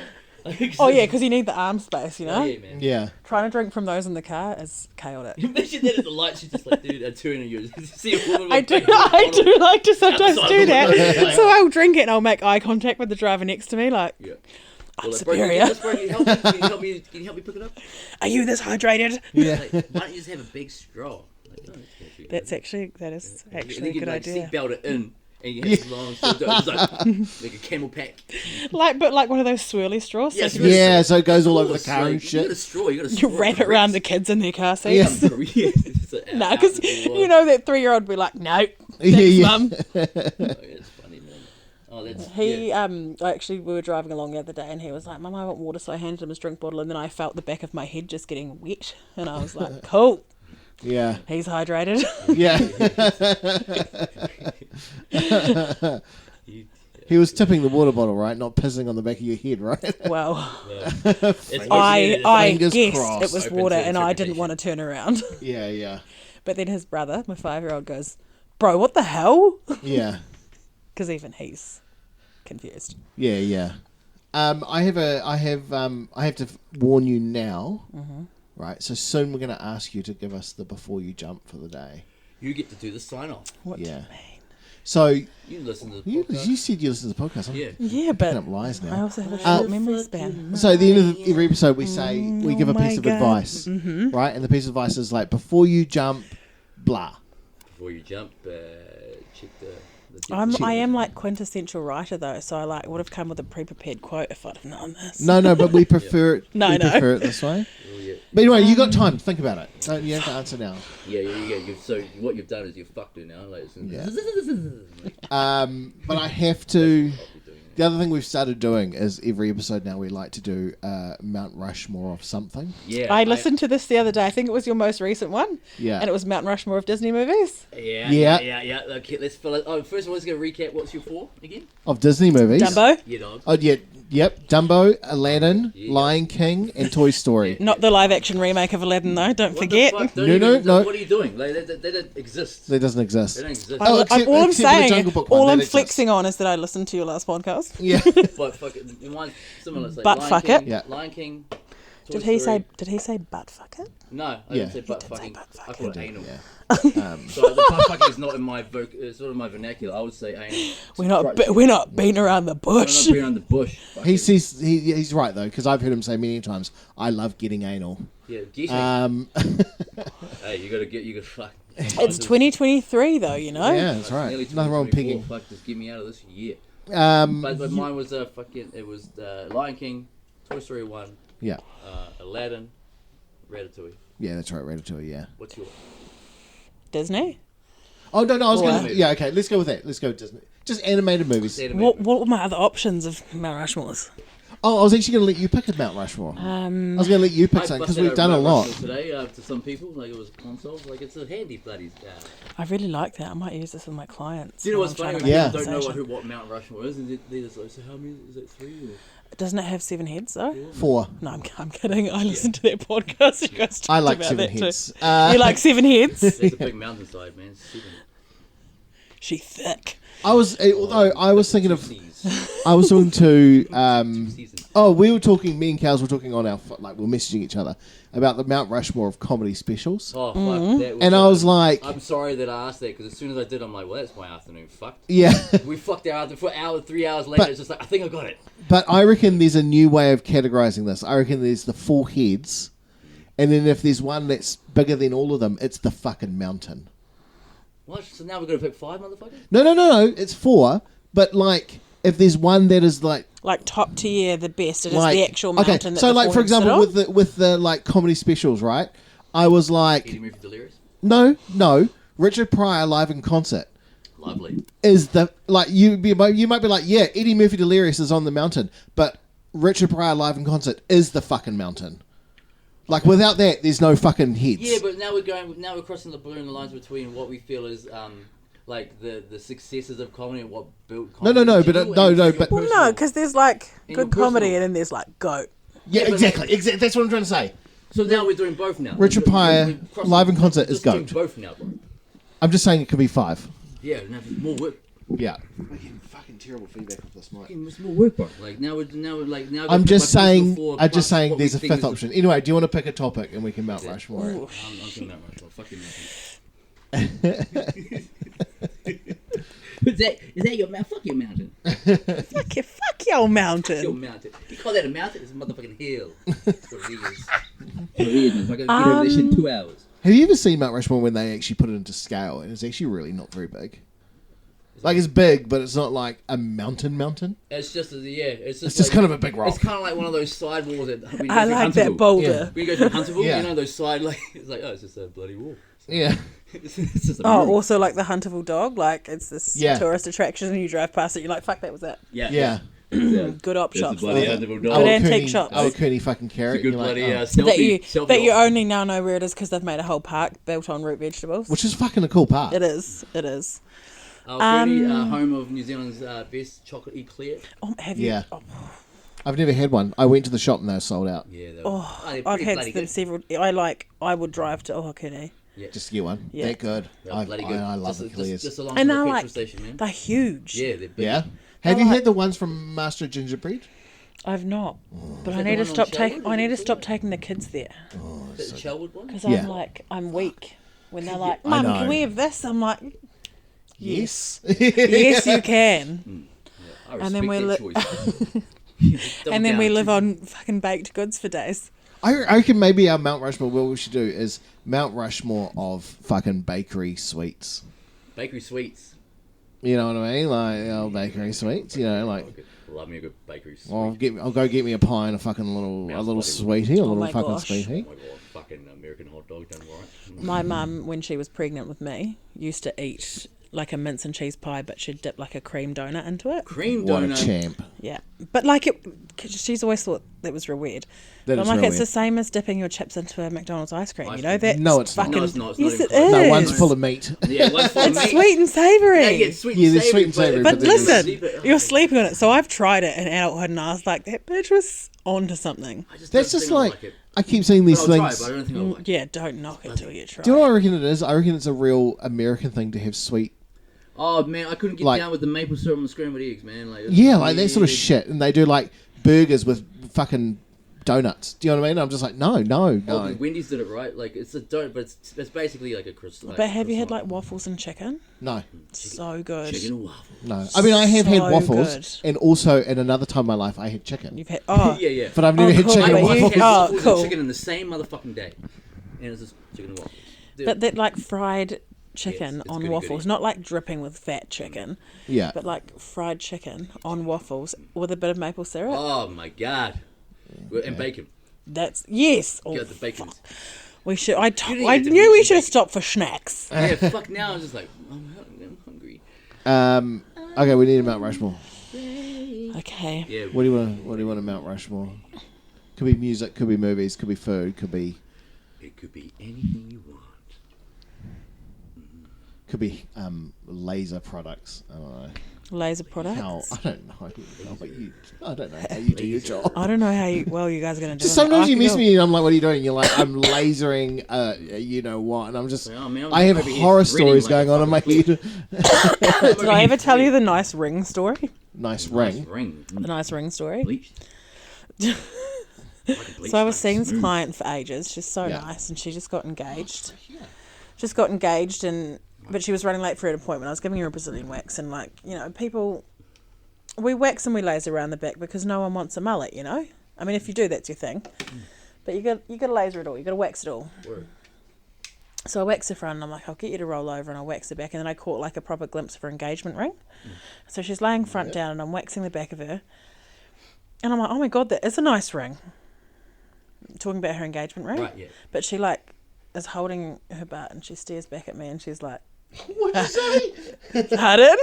oh yeah, because you need the arm space, you know. Oh, yeah, man. Yeah. Trying to drink from those in the car is chaotic. Imagine that at the light. She's just like, dude, I'm turning you. See a woman with I a do big like to sometimes outside do the that. window. So I'll drink it and I'll make eye contact with the driver next to me, like, Yeah. I'm Well, like, bro, superior. can you help me? Can you help me pick it up? Are you this hydrated? Yeah. Like, why don't you just have a big straw? Like, oh, That is actually and a then you good like idea. seatbelt it in, and you have this long, so it's like a camel pack. But like one of those swirly straws. Yeah, so swirly. Yeah, so it goes all over the Of car course, and like, shit. You got a straw. You got a you straw. wrap it around the kids in their car Yeah. seats. Yeah. No, because you know that 3-year-old will be like, no, thanks, Yeah. mum. It's funny, man. Oh, that's He yeah. actually we were driving along the other day and he was like, Mum, I want water, so I handed him his drink bottle and then I felt the back of my head just getting wet and I was like, cool, Yeah. he's hydrated. Yeah. You- He was tipping the water bottle, right? Not pissing on the back of your head, right? Well, It's I Fingers guessed crossed. it was Open water to and I didn't interpretation. want to turn around. Yeah, yeah. But then his brother, my 5-year-old, goes, bro, what the hell? Yeah. Because even he's confused. Yeah, yeah. I have to warn you now, right? So soon we're going to ask you to give us the before you jump for the day. You get to do the sign off. What do Yeah. you mean? So You listen to the you podcast. said you listen to the podcast. I'm Yeah. Yeah, picking but up lies I now. also have a short memory span. So at the end of every episode, we say we give a Oh my piece of God. advice, right? And the piece of advice is like before you jump, blah. Before you jump, check the I am like quintessential writer though, so I like would have come with a pre-prepared quote if I'd have known this. No, but we prefer it. No, we no. prefer it this way. Oh, yeah. But anyway, you got time. Think about it. Don't you have to answer now. Yeah. So what you've done is you've fucked her now. Like, Yeah. Like, But I have to. I'll be doing The other thing we've started doing is every episode now we like to do Mount Rushmore of something. Yeah. I listened to this the other day. I think it was your most recent one. Yeah. And it was Mt Rushmore of Disney movies. Yeah. Okay, let's fill it. Oh, first of all, let's go recap. What's your 4 again? Of Disney movies. Dumbo. Yeah, dog. Oh, yeah. Yep. Dumbo, Aladdin, Yeah. Lion King, and Toy Story. Not the live action remake of Aladdin though, don't What forget. the fuck? Don't No, even- no. What are you doing? Like, they don't exist. That doesn't exist. They don't exist. Oh, except- all I'm except for the saying, Jungle Book one, all that I'm exists. flexing on is that I listened to your last podcast. Yeah. But fuck it. Mine's similar. It's like Butt Lion fuck King, it. Yeah. Lion King. Toy Did he Story. say butt fuck it? No, I Yeah. didn't say butt did say fucking. butt I call it anal. Yeah. So the butt fucking is not in my it's not in my vernacular. I would say anal. We're not beating around the I'm bush. not being on the bush. Fuck He it. says he's right though because I've heard him say many times, "I love getting anal." Yeah, getting. Hey, you gotta fuck. It's 2023 though, you know. Yeah, that's right. Nearly Nothing wrong with 2024. pegging. Fuck, just get me out of this year. Um, But mine was fucking. It was Lion King, Toy Story 1, yeah, Aladdin, Ratatouille. yeah, that's right. Ratatouille. Yeah. What's your? Disney. Oh no, I was Or- going. Yeah, okay. Let's go with that. Let's go with Disney. Just animated movies. What were my other options of Mount Rushmore's? Oh, I was actually going to let you pick a Mount Rushmore. I was going to let you pick something because we've done a lot. today to some people. Like it was consoles. Like it's a handy bloody. I really like that. I might use this with my clients. Do you know while what's I'm funny? trying When to people make don't a know conversation. what Mount Rushmore is, and they're just like, so how many is it? 3? Or? Doesn't it have 7 heads though? 4. No, I'm kidding. I listened to that podcast. You guys talked I like about 7 that heads. too. You like 7 heads? There's a big mountainside, man. 7. She thick. Although I was thinking of, I was talking to. Oh, we were talking. Me and Cows were talking on our like we're messaging each other about the Mount Rushmore of comedy specials. Oh fuck! That And I was like, I'm sorry that I asked that because as soon as I did, I'm like, well, that's my afternoon fucked. yeah. We fucked our afternoon for 3 hours later. But- It's just like I think I got it. But I reckon there's a new way of categorizing this. I reckon there's the 4 heads, and then if there's one that's bigger than all of them, it's the fucking mountain. What? So now we're gonna pick 5 motherfuckers? No. It's 4, but like if there's one that is like top tier, the best. It is like the actual mountain. That so the like for four-heads sit example on. with the like comedy specials, right? I was like, Eddie Murphy Delirious. no, Richard Pryor live in concert Lovely. is the like you might be like, yeah, Eddie Murphy Delirious is on the mountain, but Richard Pryor live in concert is the fucking mountain. Like without that, there's no fucking heads. Yeah, but now we're crossing the blurring the lines between what we feel is like the successes of comedy and what built comedy. No, in but general, no, and no, your but- Well, personal- no, because there's like In your good comedy personal- and then there's like goat. Yeah, Yeah, but exactly. That's what I'm trying to say. So now we're doing both now. Richard Pryor, crossing- live in concert is just doing goat. both now, bro. I'm just saying it could be 5. Yeah, now more work. Yeah. I'm getting fucking terrible feedback off this mic. It's more work, bro. Like now we're like now. I'm just saying. I'm There's a 5th option. Anyway, do you want to pick a topic and we can Mount Rushmore? it? I'm thinking Mount Rushmore. Fucking mountain. Is that your mountain? Fuck your mountain. Fuck your Your mountain. mountain. You call that a mountain? It's a motherfucking hill. That's what it is. It is. I gotta get over this shit in 2 hours. Have you ever seen Mount Rushmore when they actually put it into scale and it's actually really not very big? Like it's big, but it's not like a mountain. It's just it's It's just kind of a big rock. It's kind of like one of those side walls that when you go I through like that Hunterville. boulder. When you go through Hunterville, Yeah. you know those side like it's like it's just a bloody wall. Yeah. It's just a Oh, room. also like the Hunterville dog. Like it's this Yeah. tourist attraction and you drive past it. You're like, fuck, that was it. Yeah. Good op It's a shops. bloody though. Hunterville Good dog. antique shops. Our Cooney fucking carrot. It's a good you're like, bloody oh. selfie. That you op. only now know where it is because they've made a whole park built on root vegetables. Which is fucking a cool part. It is. Cooney, home of New Zealand's best chocolate eclair. Oh, have you? Yeah. Oh, I've never had one. I went to the shop and they were sold out. Yeah, they're I've pretty had bloody them good. several. I would drive to Ohakune. Just to get one. Yeah. They're good. They're bloody good. I love the just, clears. just along And from the they're petrol like, station, man. they're huge. Yeah, they're big. Yeah. Have you like- had the ones from Master Gingerbread? I've not, but Is I that need the to one on stop taking. Sherwood? I need to Is it stop good? taking the kids there Is that the Sherwood one? because Yeah. I'm weak when they're like, I "Mum, know. can we have this?" I'm like, Yes. "Yes, you can." I And then respect we that choice. Double And then down. we live on fucking baked goods for days. I reckon maybe our Mount Rushmore, what we should do is Mount Rushmore of fucking bakery sweets. Bakery sweets. You know what I mean? Like bakery sweets. You know, like Love me a good bakery sweet. I'll go get me a pie and a fucking little Mouth's sweetie, a little my fucking gosh. sweetie. Oh my god, fucking American hot dog done right. My mum, when she was pregnant with me, used to eat like a mince and cheese pie, but she'd dip like a cream donut into it. Cream What a donut. champ! Yeah, but like it, 'cause she's always thought that was real weird. That But is I'm like, real it's the weird. same as dipping your chips into a McDonald's ice cream. Ice You know cream. that's No, it's not. fucking. No, it's not. It's Yes, not it even is. close. No, one's full of meat. Yeah, one's full of It's meat. sweet and savoury. Yeah, yeah, sweet Yeah, and they're savoury. sweet and savoury, But but they're listen, you're sleeping on it. So I've tried it in adulthood, and I was like, that bitch was onto something. That's just like I keep seeing these I'll try it, things. but I don't think I'll like it. Yeah, don't knock it till you try. Do you know what I reckon it is? I reckon it's a real American thing to have sweet. Oh man, I couldn't get Like- down with the maple syrup and the scrambled eggs, man. Like, Yeah, like that sort of shit. And they do like burgers with fucking donuts. Do you know what I mean? I'm just like, no. Oh, but Wendy's did it right. Like it's a donut, but it's basically like a croissant. Like But have you had croissant. like waffles and chicken? No. So good. chicken and waffle? No. I mean, I have had So waffles, good. and also at another time in my life, I had chicken. You've had Yeah, yeah. But I've never Oh, had cool, chicken but and you- waffles. had Oh, waffles cool. and chicken in the same motherfucking day, and it's just chicken and waffles. Dude, But that like fried chicken it's on goody waffles, goody. not like dripping with fat chicken, Yeah. but like fried chicken on waffles with a bit of maple syrup. oh my god, and bacon. That's yes. Oh, You got the bacon. we should. I didn't I get to knew we mention should have bacon. stopped for snacks. Yeah, fuck. Now I'm just like I'm hungry. Okay, we need a Mount Rushmore. Okay. Yeah. What do you want a Mount Rushmore? Could be music, could be movies, could be food, could be anything you want. laser products. I don't know. Laser products. How I don't know. I don't know how you do your job. I don't know how you guys are gonna do Just it. sometimes I you can miss do- me and I'm like, what are you doing? You're like, I'm lasering, you know what? And I'm just, Well, I mean, I'm I have over here horror reading stories like going a on in my fucking head. Did I ever tell you the nice ring story? Nice Nice ring. ring. The nice ring story. Bleached. So I was seeing this client for ages. She's so Yeah. nice, and she just got engaged. Just got engaged, but she was running late for an appointment. I was giving her a Brazilian wax, and people, we wax and we laser around the back because no one wants a mullet. I mean, if you do, that's your thing. But you got to laser it all. You got to wax it all. Word. So I wax her front, and I'm like, I'll get you to roll over, and I'll wax her back, and then I caught like a proper glimpse of her engagement ring. So she's laying front down, and I'm waxing the back of her, and I'm like, oh my god, that is a nice ring. Talking about her engagement ring, Right, yeah. but she like is holding her butt, and she stares back at me, and she's like, What'd you say? pardon?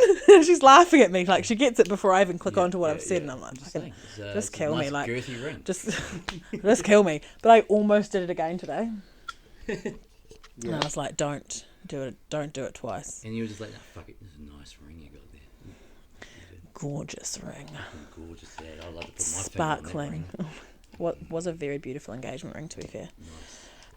She's laughing at me, like she gets it before I even click on to what I've said, and I'm like, just fucking, saying, just it's a kill me, nice like, girthy ring. just kill me. But I almost did it again today. And I was like, don't do it twice. And you were just like, oh, fuck it, this is a nice ring you got there. Gorgeous ring. Fucking gorgeous, yeah. I love to put my Sparkling. finger on What was a very beautiful engagement ring, to be fair.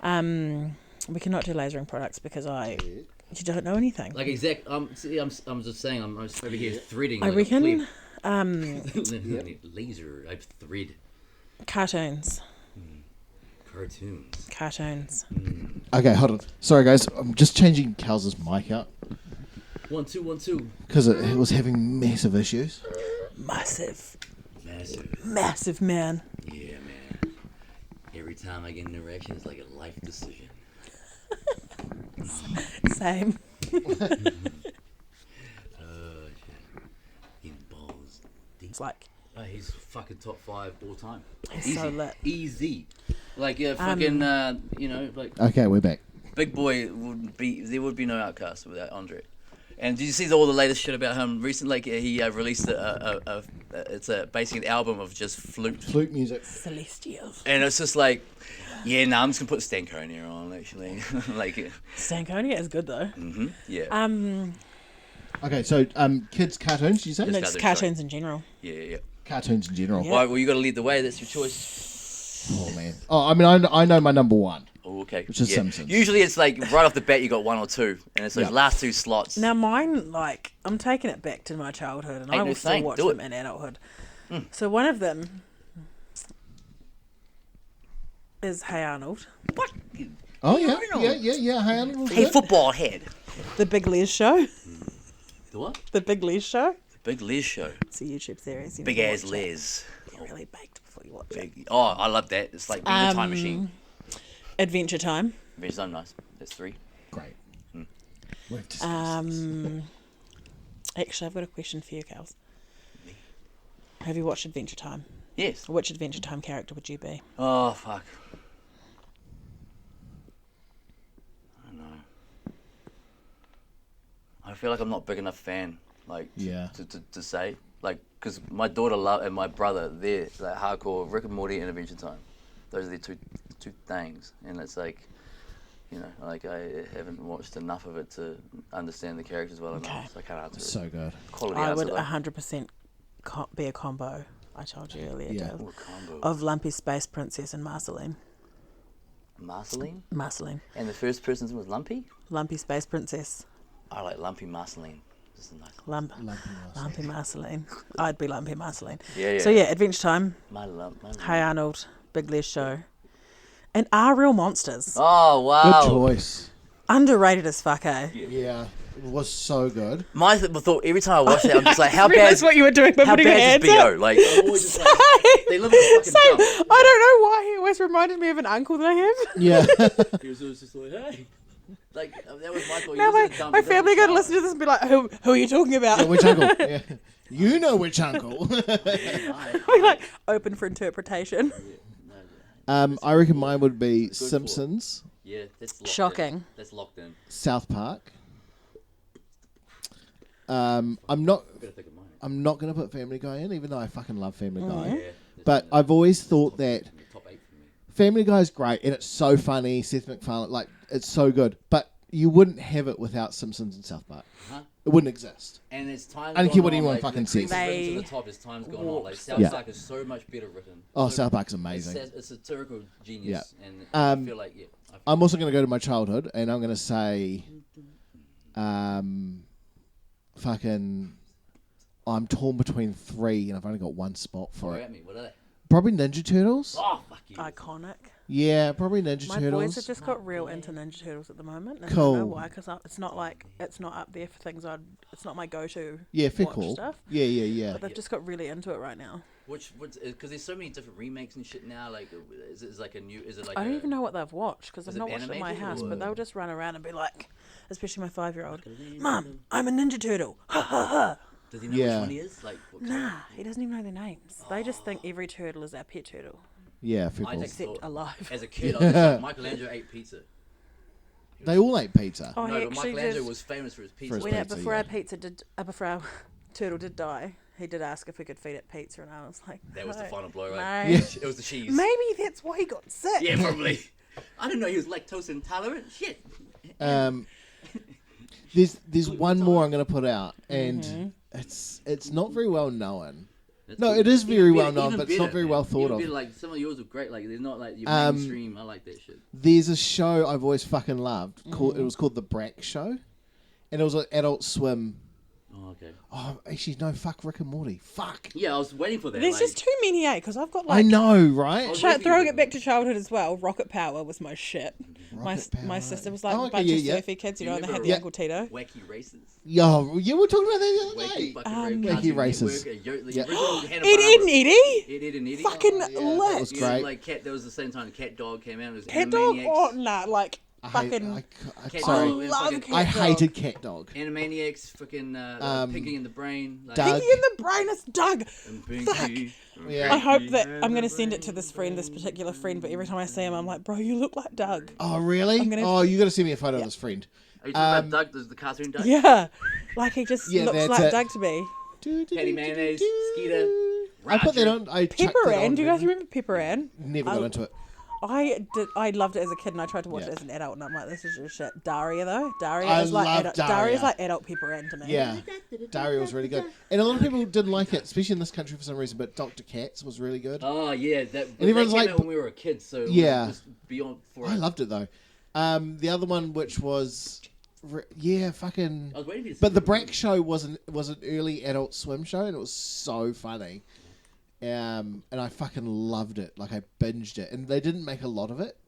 that ring. We cannot do lasering products because you don't know anything. Like exact. See, I'm just saying. I'm over here threading. I like reckon a clip. Laser. I thread. cartoons. Cartoons. Okay, hold on. Sorry, guys. I'm just changing Cal's mic out 1 2 1 2. because it was having massive issues. Massive, Massive. man. Yeah, man. Every time I get an erection, it's like a life decision. Same. Shit. Getting balls deep. It's like He's fucking top 5 all time. He's so lit. Easy. Like fucking like Okay, we're back. Big Boy there would be no Outcast without Andre. And did you see all the latest shit about him recently? Like he released it's basically an album of just Flute music. celestial. and it's just like, yeah, I'm just gonna put Stankonia on actually, like, Stankonia is good though. yeah, Okay, so kids cartoons, did you say? No, Yes. just cartoons in general. yeah. Cartoons in general. Yeah. Well, you got to lead the way. That's your choice. Oh man. Oh, I mean, I know my number one. Oh, okay. Which is Simpsons. Usually it's like right off the bat you got 1 or 2, and it's those Yeah. last 2 slots. Now mine, like, I'm taking it back to my childhood, and I Ain't will no still thing. watch Do them it. in adulthood. So one of them is Hey Arnold, What? Oh yeah, Arnold. yeah. Hey, Arnold was Hey, good. football head. The Big Les Show. The what? The Big Les Show. Big Les show. It's a YouTube series. You Big need to ass watch it. Les. Get really baked before you watch it. Big. Oh, I love that. It's like being a time machine. Adventure Time. Very so nice. That's 3. Great. We've discussed this. Actually, I've got a question for you, Kels. Have you watched Adventure Time? Yes. Which Adventure Time character would you be? Oh fuck. I don't know. I feel like I'm not big enough fan. Like Yeah. to say like because my daughter and my brother they're like hardcore Rick and Morty and Adventure Time. Those are the two things, and it's like, you know, like I haven't watched enough of it to understand the characters well enough. Okay. So I can't answer it. So good. Quality I answer would though. 100% be a combo. I told you earlier, Yeah. Dale, Ooh, combo. of Lumpy Space Princess and Marceline. Marceline, Marceline. and the first person was Lumpy. Lumpy Space Princess. I like Lumpy Marceline. This is nice. Lumpy Marceline. I'd be Lumpy Marceline. Yeah. So yeah, Adventure Time, My lump. Hey Arnold, Big Les Show, and Are Real Monsters. Oh wow. Good choice. Underrated as fuck, eh? Yeah, it was so good. My thought every time I watch that, I'm just like, how bad? That's what you were doing by How putting your bad is hands up. BO? Like, I'm always just like, they live in a fucking Same. dump. I don't know why he always reminded me of an uncle that I have. Yeah. He was always just like, hey. Like, that was my thought. Now my family going to listen to this and be like, who are you talking about? Which uncle? Yeah. You know which uncle. We're like, open for interpretation. I reckon mine would be Simpsons, Yeah, that's locked Shocking. In. That's locked in. South Park. I'm not I've got to think of mine. I'm not gonna put Family Guy in, even though I fucking love Family Guy. Yeah, that's But I've always thought that in the top 8 for me. Family Guy is great and it's so funny. Seth MacFarlane, like it's so good. But you wouldn't have it without Simpsons and South Park. Huh? It wouldn't exist. And as time I don't gone care what on, anyone like, fucking the cream's says. risen to They the top as time's gone on. Like, South Yeah. Park is so much better written. Oh, So- South Park's It's, amazing. it's a satirical genius. And Um, I feel like, yeah. I feel I'm also going to go to my childhood, and I'm going to say, fucking, I'm torn between 3, and I've only got one spot for Throw it. at me. What are they? Probably Ninja Turtles. Oh, fuck you. Iconic. Yeah, probably Ninja My Turtles. boys have just got real into Ninja Turtles at the moment. And I Cool. don't know why, because it's not like, it's not up there for things it's not my go-to Yeah, fair watch call. stuff. Yeah. But they've just got really into it right now. Because there's so many different remakes and shit now. Like, is it like a new? Is it like? I don't even know what they've watched because I've is it not watched it at my animated house. or- But they'll just run around and be like, especially my 5-year-old, Mum, I'm a Ninja Turtle. Ha ha ha. Does he know Yeah. which one he is? Like, what Nah, he doesn't even know their names. They just think every turtle is our pet turtle, Yeah, fair I cool. just- except thought- alive. As a kid, I was just like, Michelangelo ate pizza. They all ate pizza. Oh, No, he but actually Michelangelo did. was famous for his For pizza. his When pizza, before yeah. our pizza did, before our turtle did die, he did ask if we could feed it pizza, and I was like, That was the "No, final blow, no." right? Yeah. It was the cheese. Maybe that's why he got sick. Yeah, probably. I didn't know he was lactose intolerant. Shit. There's one more I'm going to put out, and it's not very well known. That's No, cool. it is very Even well better- known, even but it's not better, very man. well thought Even of. better, like some of yours are great. Like they're not like your mainstream. I like that shit. There's a show I've always fucking loved. It was called The Brack Show, and it was an Adult Swim. Oh, okay. Oh, actually, no, fuck Rick and Morty. Fuck. Yeah, I was waiting for that. There's like, just too many, because I've got I like know, right? was throwing waiting it for back to childhood as well. Rocket Power was my shit. My Rocket Power. sister was like Oh, a okay, bunch yeah, of yeah. surfy kids, Do you you know, and they had remember- the Yeah. Uncle Tito. wacky races. Yo, you were talking about that the other Wacky day. fucking Wacky Cartoon races. Network, the Yeah. original Hanna-Barbera. Ed, and Eddie? Ed and Eddie. Fucking yeah, that lit. was Yeah, great. like Cat. That was the same time Cat Dog came out. It was Cat Dog? Animaniacs. Oh, nah, like, I fucking... Cat sorry. Dog and love fucking Cat I Dog. hated Cat Dog. Animaniacs, fucking Pinky in the Brain. Like, Doug. Pinky in the Brain is Doug. and Pinky. Yeah. I hope that I'm going to send it to this particular friend, but every time I see him, I'm like, bro, you look like Doug. Oh, really? I'm gonna- Oh, you got to send me a photo of this friend. Are you talking about Doug, the cartoon Doug? Yeah. Like, he just Yeah, looks that's like it. Doug to me. Patty Mayonnaise, Skeeter, I put that Roger. on. I chucked Pepper that on. Ann. Do you guys remember Pepper Ann? Never got into it. I loved it as a kid, and I tried to watch Yeah. it as an adult, and I'm like, this is just shit. Daria though, Daria I is like love adult, Daria. Daria's like adult Pepper Ann to me. Yeah, Daria was really good, and a lot of people didn't like it, especially in this country for some reason. But Dr. Katz was really good. Oh yeah, that everyone's came like- out when we were kids, so it Yeah. was beyond for I us. loved it though. The other one, which was, yeah, fucking. I was waiting for you to But say the Brack Show was an early Adult Swim show, and it was so funny. And I fucking loved it. Like I binged it, and they didn't make a lot of it,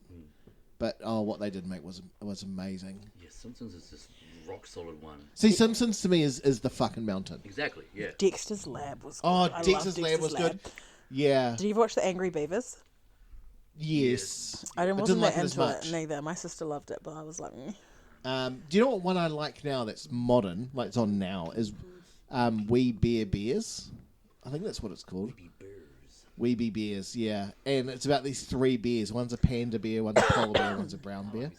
but what they did make was amazing. Yeah, Simpsons is just rock solid one. See, Simpsons to me is the fucking mountain. Exactly. Yeah. Dexter's Lab was good. Oh, I loved Dexter's Lab was good. Yeah. Did you watch the Angry Beavers? Yes. I wasn't like that it as into much. it neither. My sister loved it, but I was like, Do you know what one I like now that's modern, like it's on now, is We Bear Bears? I think that's what it's called. We Be Bears, yeah. And it's about these 3 bears. One's a panda bear, one's a polar bear, one's a brown bear.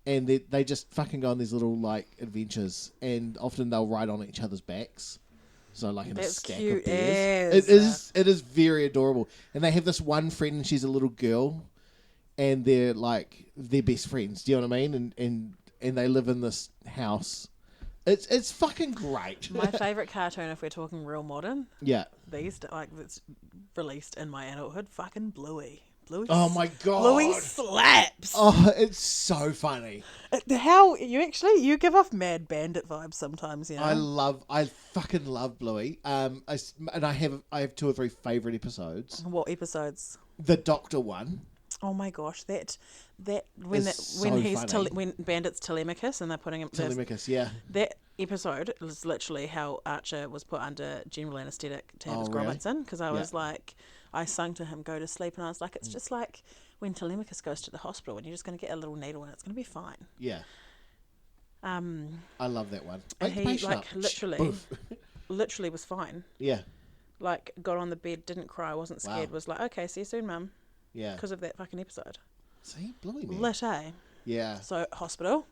And they just fucking go on these little, like, adventures. And often they'll ride on each other's backs. So, like, in a That's stack cute of bears. as. It is very adorable. And they have this one friend, and she's a little girl. And they're, like, they're best friends. Do you know what I mean? And they live in this house. It's fucking great. My favourite cartoon, if we're talking real modern, Yeah. that's released in my adulthood, fucking Bluey. Bluey. Oh my god. Bluey slaps. Oh, it's so funny. How you give off Mad Bandit vibes sometimes, you know. I fucking love Bluey. And I have 2 or 3 favorite episodes. What episodes? The Doctor one. Oh my gosh, that It's when so he's funny. when Bandit's Telemachus and they're putting him Telemachus, yeah. that episode is literally how Archer was put under general anaesthetic to have his really? grommets in, because I was Yeah. like, I sung to him, go to sleep, and I was like, it's just like when Telemachus goes to the hospital and you're just going to get a little needle and it's going to be fine. Yeah. I love that one. And Wake the he, patient like, up. literally- Boof. Literally was fine. Yeah. Like, got on the bed, didn't cry, wasn't scared, Wow. was like, okay, see you soon, mum, Yeah. because of that fucking episode. See, Bluey man. Lit, eh? Yeah. So, hospital.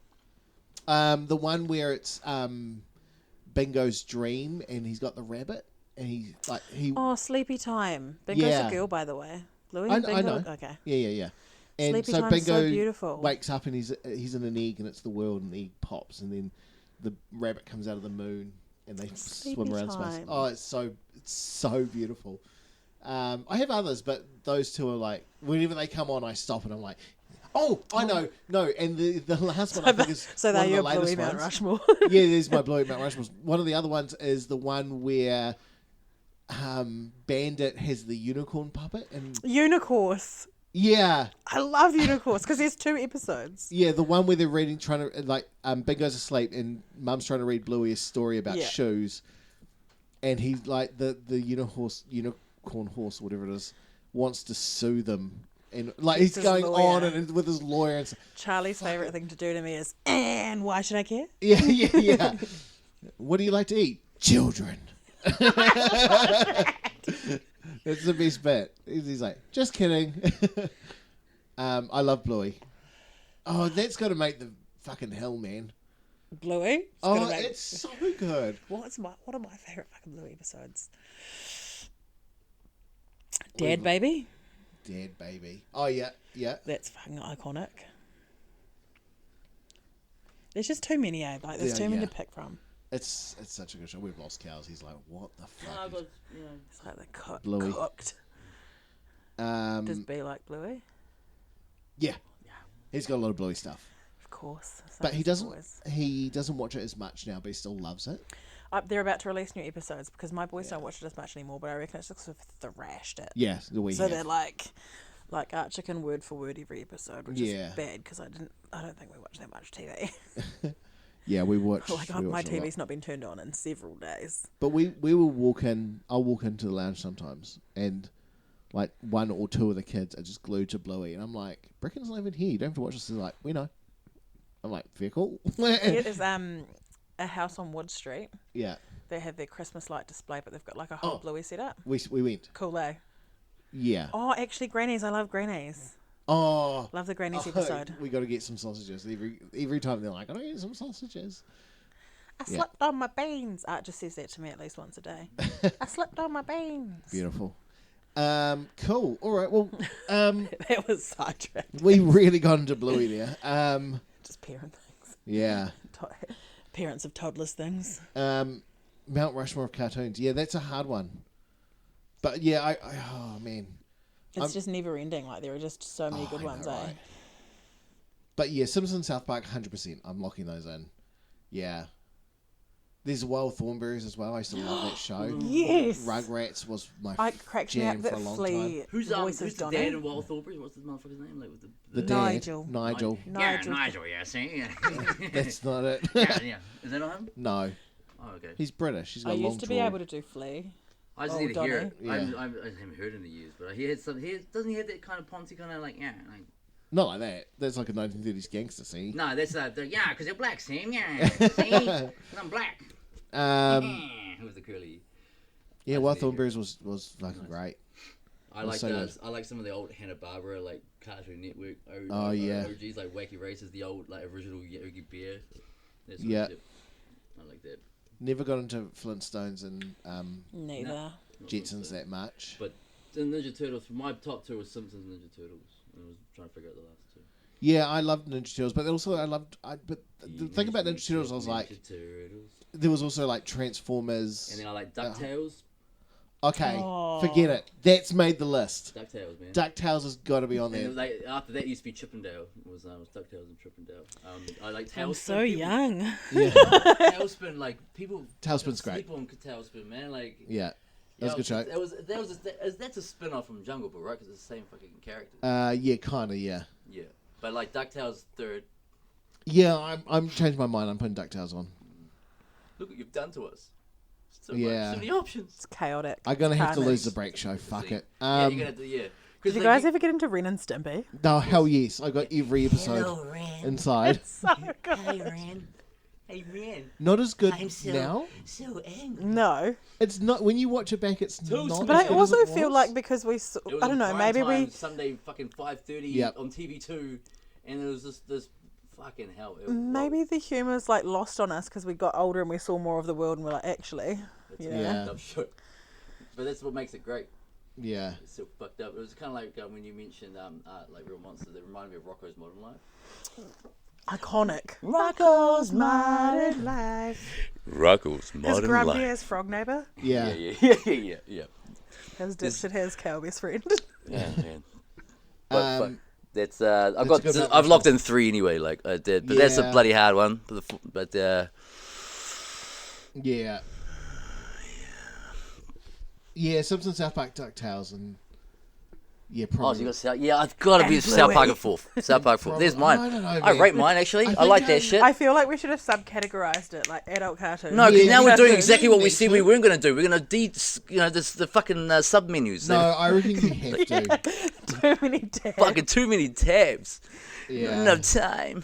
The one where it's Bingo's dream and he's got the rabbit and he Oh, Sleepy Time. Bingo's Yeah. a girl, by the way. Louis, I Bingo? know. Okay. Yeah. And Sleepy so Time's Bingo so beautiful. wakes up and he's in an egg and it's the world and the egg pops and then the rabbit comes out of the moon and they Sleepy swim around space. Time. Oh, it's so beautiful. I have others, but those 2 are like whenever they come on, I stop and I'm like, oh, I know, no. And the last one I think is So one they're of the your latest Bluey Mount ones. Rushmore. Yeah, there's my Bluey Mount Rushmore. One of the other ones is the one where Bandit has the unicorn puppet and Unicorns. yeah. I love Unicorns because there's 2 episodes. Yeah, the one where they're trying to, like, Bingo's asleep and Mum's trying to read Bluey a story about Yeah. shoes. And he's like, the unicorn unicorn horse, or whatever it is, wants to sue them. And like he's His going lawyer. on and with his lawyer and stuff. Charlie's favourite thing to do to me is, and why should I care? Yeah. What do you like to eat? Children. That's the best bit. He's like, just kidding. I love Bluey. Oh, that's got to make the fucking hell, man. Bluey? It's so good. What are my favourite fucking Bluey episodes? Dad Baby? Dead baby. Oh, yeah. That's fucking iconic. There's just too many, eh? Like, there's Yeah, too many yeah. to pick from. It's such a good show. We've lost cows. He's like, what the fuck? It's like the Bluey. cooked. Um, Does B like Bluey? yeah. He's got a lot of Bluey stuff. Of course. So But he does doesn't. boys. He doesn't watch it as much now, but he still loves it. They're about to release new episodes because my boys don't watch it as much anymore, but I reckon it's just because we've thrashed it. Yeah, So they're like Art Chicken word for word every episode, which Yeah. is bad because I don't think we watch that much TV. Yeah, we watch. Like we my watch a lot. TV's not been turned on in several days. But we will walk in. I'll walk into the lounge sometimes, and like one or two of the kids are just glued to Bluey, and I'm like, Bricken's not even here. You don't have to watch this. They're like, we know. I'm like, very cool. It is a house on Wood Street. Yeah, They have their Christmas light display, but they've got like a whole Bluey setup. we went. Cool, eh? Yeah. Oh, actually, Grannies. I love Grannies. Oh, Love the Grannies episode. we got to get some sausages. Every time they're like, I don't get some sausages. I Yeah. slipped on my beans. Art just says that to me at least once a day. I slipped on my beans. Beautiful. Cool. All right. Well, That was sidetracked. we really got into Bluey there. Just parent things. Yeah. Parents of toddlers things. Mount Rushmore of cartoons. Yeah, that's a hard one. But yeah, oh man. It's just never ending. Like there are just so many good I ones, know, eh? right? But yeah, Simpsons, South Park, 100%. I'm locking those in. Yeah. There's Wild Thornberrys as well. I used to love that show. Yes. Rugrats was my I cracked me jam up for that a long Flea time. Who's voices the Donnie. dad in Wild Thornberrys? What's the motherfucker's name? Like with The dad, Nigel. Nigel. Nigel. Yeah, Nigel. Yeah, see. Yeah. That's not it. yeah. Is that on him? No. Oh, okay. He's British. He's got I a long used to be draw. able to do Flea. I just Oh, need to hear Donnie. it. Yeah. I haven't heard it in the years, but he had some. Doesn't he have that kind of Ponty kind of like like? Not like that. That's like a 1930s gangster scene. No, that's yeah, because you're black, Sam. Yeah, see, 'Cause I'm black. Who was the curly? Yeah, That's Wild very Thornberries was fucking great. I That's like so those. I like some of the old Hanna Barbera like Cartoon Network. Oh, yeah. OGs like Wacky Races, the old like original Yogi Bear. That's Yeah. I like that. Never got into Flintstones and Neither. Not Jetsons so. that much. But the Ninja Turtles. My top two was Simpsons and Ninja Turtles. And I was trying to figure out the last two. Yeah, I loved Ninja Turtles, but also but the thing about Ninja Turtles, I was like, Ninja Turtles. there was also like Transformers. And then I like DuckTales. Okay, Oh. forget it. That's made the list. DuckTales, man. DuckTales has got to be on And there. like after that used to be Chippendale. Was DuckTales and Chippendale. I like Tailspin. I'm so People- young. Yeah, Tailspin, like people. Tailspin's sleep great. on Tailspin, man. Like yeah, that was a good show. That's a spin off from Jungle Book, right? Because it's the same fucking character. Yeah, kind of. Yeah, Yeah, but like DuckTales third. yeah. I'm changed my mind. I'm putting DuckTales on. Look what you've done to us. So Yeah. much, so many options. It's chaotic. I'm gonna have to Carnage. lose the break show. Fuck it. Yeah, you're gonna have to. Yeah. Did you guys ever get into Ren and Stimpy? No, hell yes. I got every episode Ren. inside. So good. Hey, Ren. Hey, Ren. Not as good I'm so now. so angry. No. It's not when you watch it back. It's Too not. soon. But as I good also as it feel was. like because we, saw, It was I don't know, on maybe prime we, time, Sunday fucking 5:30 Yep. on TV2, and it was just this fucking hell. maybe the humour's like lost on us because we got older and we saw more of the world and we're like, actually, It's yeah. Yeah. fucked up shit. But that's what makes it great. Yeah. It's so fucked up. It was kind of like when you mentioned like Real Monsters. It reminded me of Rocco's Modern Life. Iconic. Rocco's Modern Life. Rocco's His grumpy ass frog neighbour. Yeah. Yeah. His dipshit his cow best friend. Yeah, man. But fuck, that's a good one. I've locked in 3 anyway. Like I did, but that's a Yeah. bloody hard one. But Yeah. Yeah, Simpsons, South Park, DuckTales, and Yeah, Oh, so probably. you got South. Yeah, I've got to be And South Park Bluey. at 4th. South Park 4th. There's Probably. mine. I don't know, I man. rate mine actually. I, think like I- that shit. I feel like we should have subcategorized it like adult cartoons. No, because Yeah, now we're doing cartoons. exactly what we Next said we week. weren't going to do. We're going to the fucking sub menus. No, I reckon you have to. Too many tabs. Fucking too many tabs. Yeah. No time.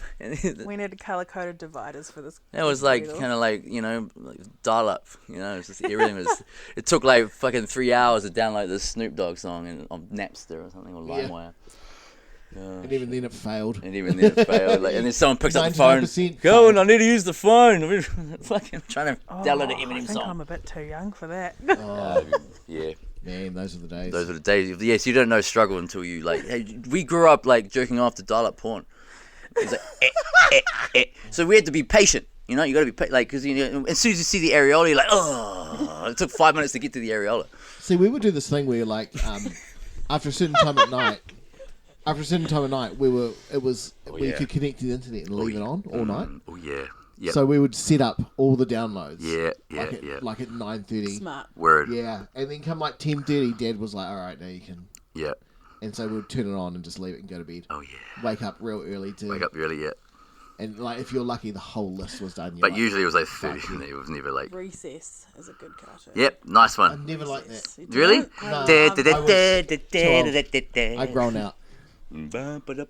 We need color-coded dividers for this. That was like kind of like like dial up. It's just everything was. It took like fucking 3 hours to download this Snoop Dogg song on Napster or something or LimeWire. And even then it failed. And even then it failed. Like, and then someone picks up the phone. 99% Go on, failed. I need to use the phone. I'm fucking trying to download an I Eminem think song. I'm a bit too young for that. Oh, Yeah. man, those are the days. Those are the days. Yes, you don't know struggle until you like. Hey, we grew up like jerking off to dial-up porn. It's like, So we had to be patient. You got to be like, because as soon as you see the areola, you're like, oh. It took 5 minutes to get to the areola. See, we would do this thing where, like, after a certain time at night, we yeah. could connect to the internet and leave it on all night. Oh yeah. Yeah. So we would set up all the downloads. Yeah. Like at 9:30. Smart. Word. Yeah, and then come like 10:30, Dad was like, "All right, now you can." Yeah. And so we'd turn it on and just leave it and go to bed. Oh yeah. Wake up real early to. Wake up early, yeah. And like, if you're lucky, the whole list was done. You're But like, usually it was like 30. fuck yeah. It was never like. Recess is a good cartoon. Yep. Nice I one. never liked that. You Really? don't? I No. love- I've grown out.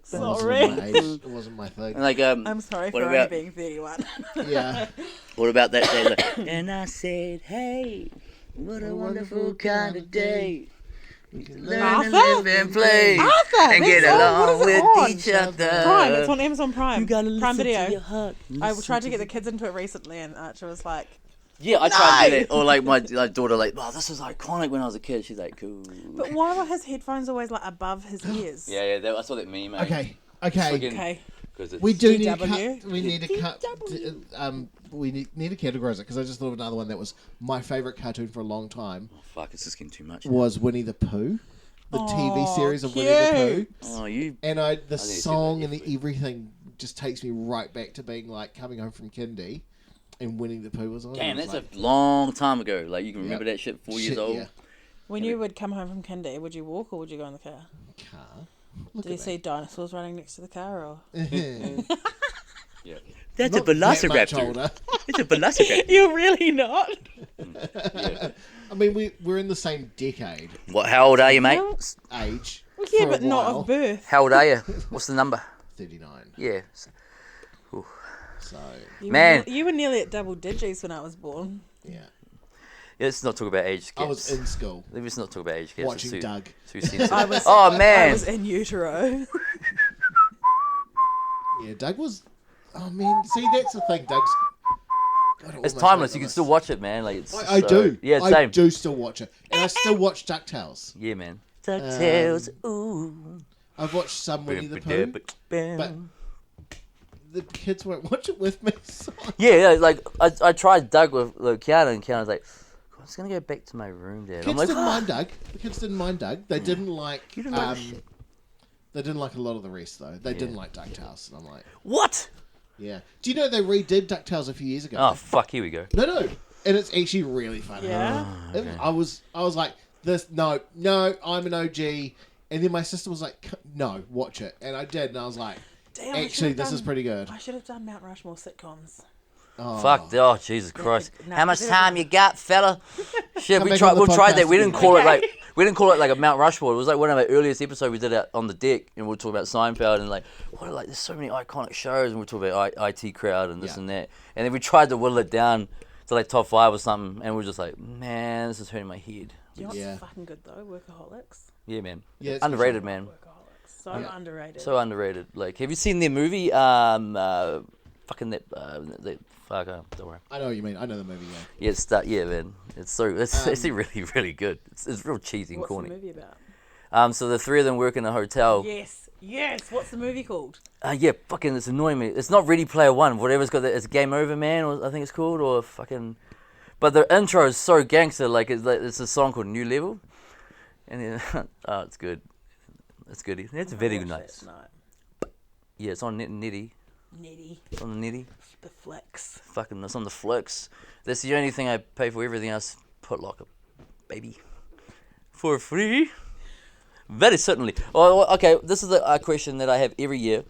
Sorry. It wasn't my thing. And like I'm sorry for What only about- being 31. Yeah. What about that day? Like, and I said, hey, what a wonderful kind of day. We can learn Arthur? to live and play Arthur, and get that's on. What along is it with on? each other. Prime, it's on Amazon Prime. You gotta listen Prime Video. to your heart. I Listen tried to get the kids into it recently, and Archer was like, Yeah, I tried to do that. Or like my daughter, like, oh, this is iconic when I was a kid. She's like, cool. "But why were his headphones always like above his ears?" Yeah, I saw that meme, mate. Okay. Okay. Because it's We do need to DW. cut. We need to cut. We need to categorize it because I just thought of another one that was my favorite cartoon for a long time. Oh, fuck, it's just getting too much. Was Winnie the Pooh, the TV Aw, series of cute. Winnie the Pooh, Oh, you. and the I need to see song that and the next week. everything just takes me right back to being like coming home from kindy, and Winnie the Pooh was on. Damn, It was that's like, a long time ago. Like, you can Yep. remember that shit 4 years shit, old. yeah. When you would come home from kindy, would you walk or would you go in the car? Car. Look Did you at see dinosaurs running next to the car? Or me. Yeah. That's Not a that much velociraptor. older. It's a velociraptor. you're really not. Yeah. I mean, we're in the same decade What? How old are you, mate? Well, age. yeah, for a but not while. of birth. How old are you? What's the number? 39. Yeah. So Man. You were nearly at double digits when I was born. yeah, Let's not talk about age I was gaps. in school Let's not talk about age gaps. watching It's too, Doug. too sensitive. I man. was in utero. Yeah, Doug was. Oh man, see that's the thing. Doug's. God, I It's almost timeless. went You can on still this. watch it, man. Like it's I so- do. Yeah, I same. do still watch it, and I still watch DuckTales. Yeah, man. DuckTales. Ooh. I've watched some Winnie the Pooh, but the kids won't watch it with me. So Yeah, like I tried Doug with Kiana, and Kiana's like, I'm just gonna go back to my room, Dad. I'm kids like, didn't mind Doug. The kids didn't mind Doug. They didn't like. You didn't like shit. They didn't like a lot of the rest though. They didn't like DuckTales, and I'm like, what? yeah. Do you know they redid DuckTales a few years ago? Oh fuck, here we go. No, and it's actually really funny. Yeah. I was like, this no, I'm an OG, and then my sister was like, no, watch it, and I did, and I was like, Damn, I should actually, have this is done- pretty good. I should have done Mount Rushmore sitcoms. Oh. Fuck, oh Jesus Christ! no, How much we time you got, fella? Shit, Come we back tried. on the We tried that. podcast We didn't again. call it like a Mount Rushmore. It was like one of our earliest episodes we did it on the deck, and we were talking about Seinfeld and like what like there's so many iconic shows, and we were talking about IT Crowd and this Yeah. and that, and then we tried to whittle it down to like top 5 or something, and we were just like, man, this is hurting my head. Do you know what's Yeah. fucking good though? Workaholics. Yeah, man. Yeah, it's Underrated, good. man. Workaholics. So Yeah. underrated. So underrated. Like, have you seen their movie? Fucking that. Fuck. Don't worry. I know what you mean. I know the movie. Yeah. Yeah, yeah, man. It's really, really good. It's real cheesy and What's corny. the movie about? So the three of them work in a hotel. Yes. What's the movie called? Yeah, fucking, it's annoying me. It's not Ready Player One. Whatever's got that, it's Game Over Man, or I think it's called, or fucking. But the intro is so gangster. Like it's a song called New Level, and then, oh, it's good. It's good. It's very Watch that nice. tonight. Yeah, it's on Nitty. Nitty. It's on the Nitty. The flex. Fucking, it's on the Flicks. That's the only thing I pay for. Everything else, put like a baby for free. Very certainly. Well, okay, this is a question that I have every year.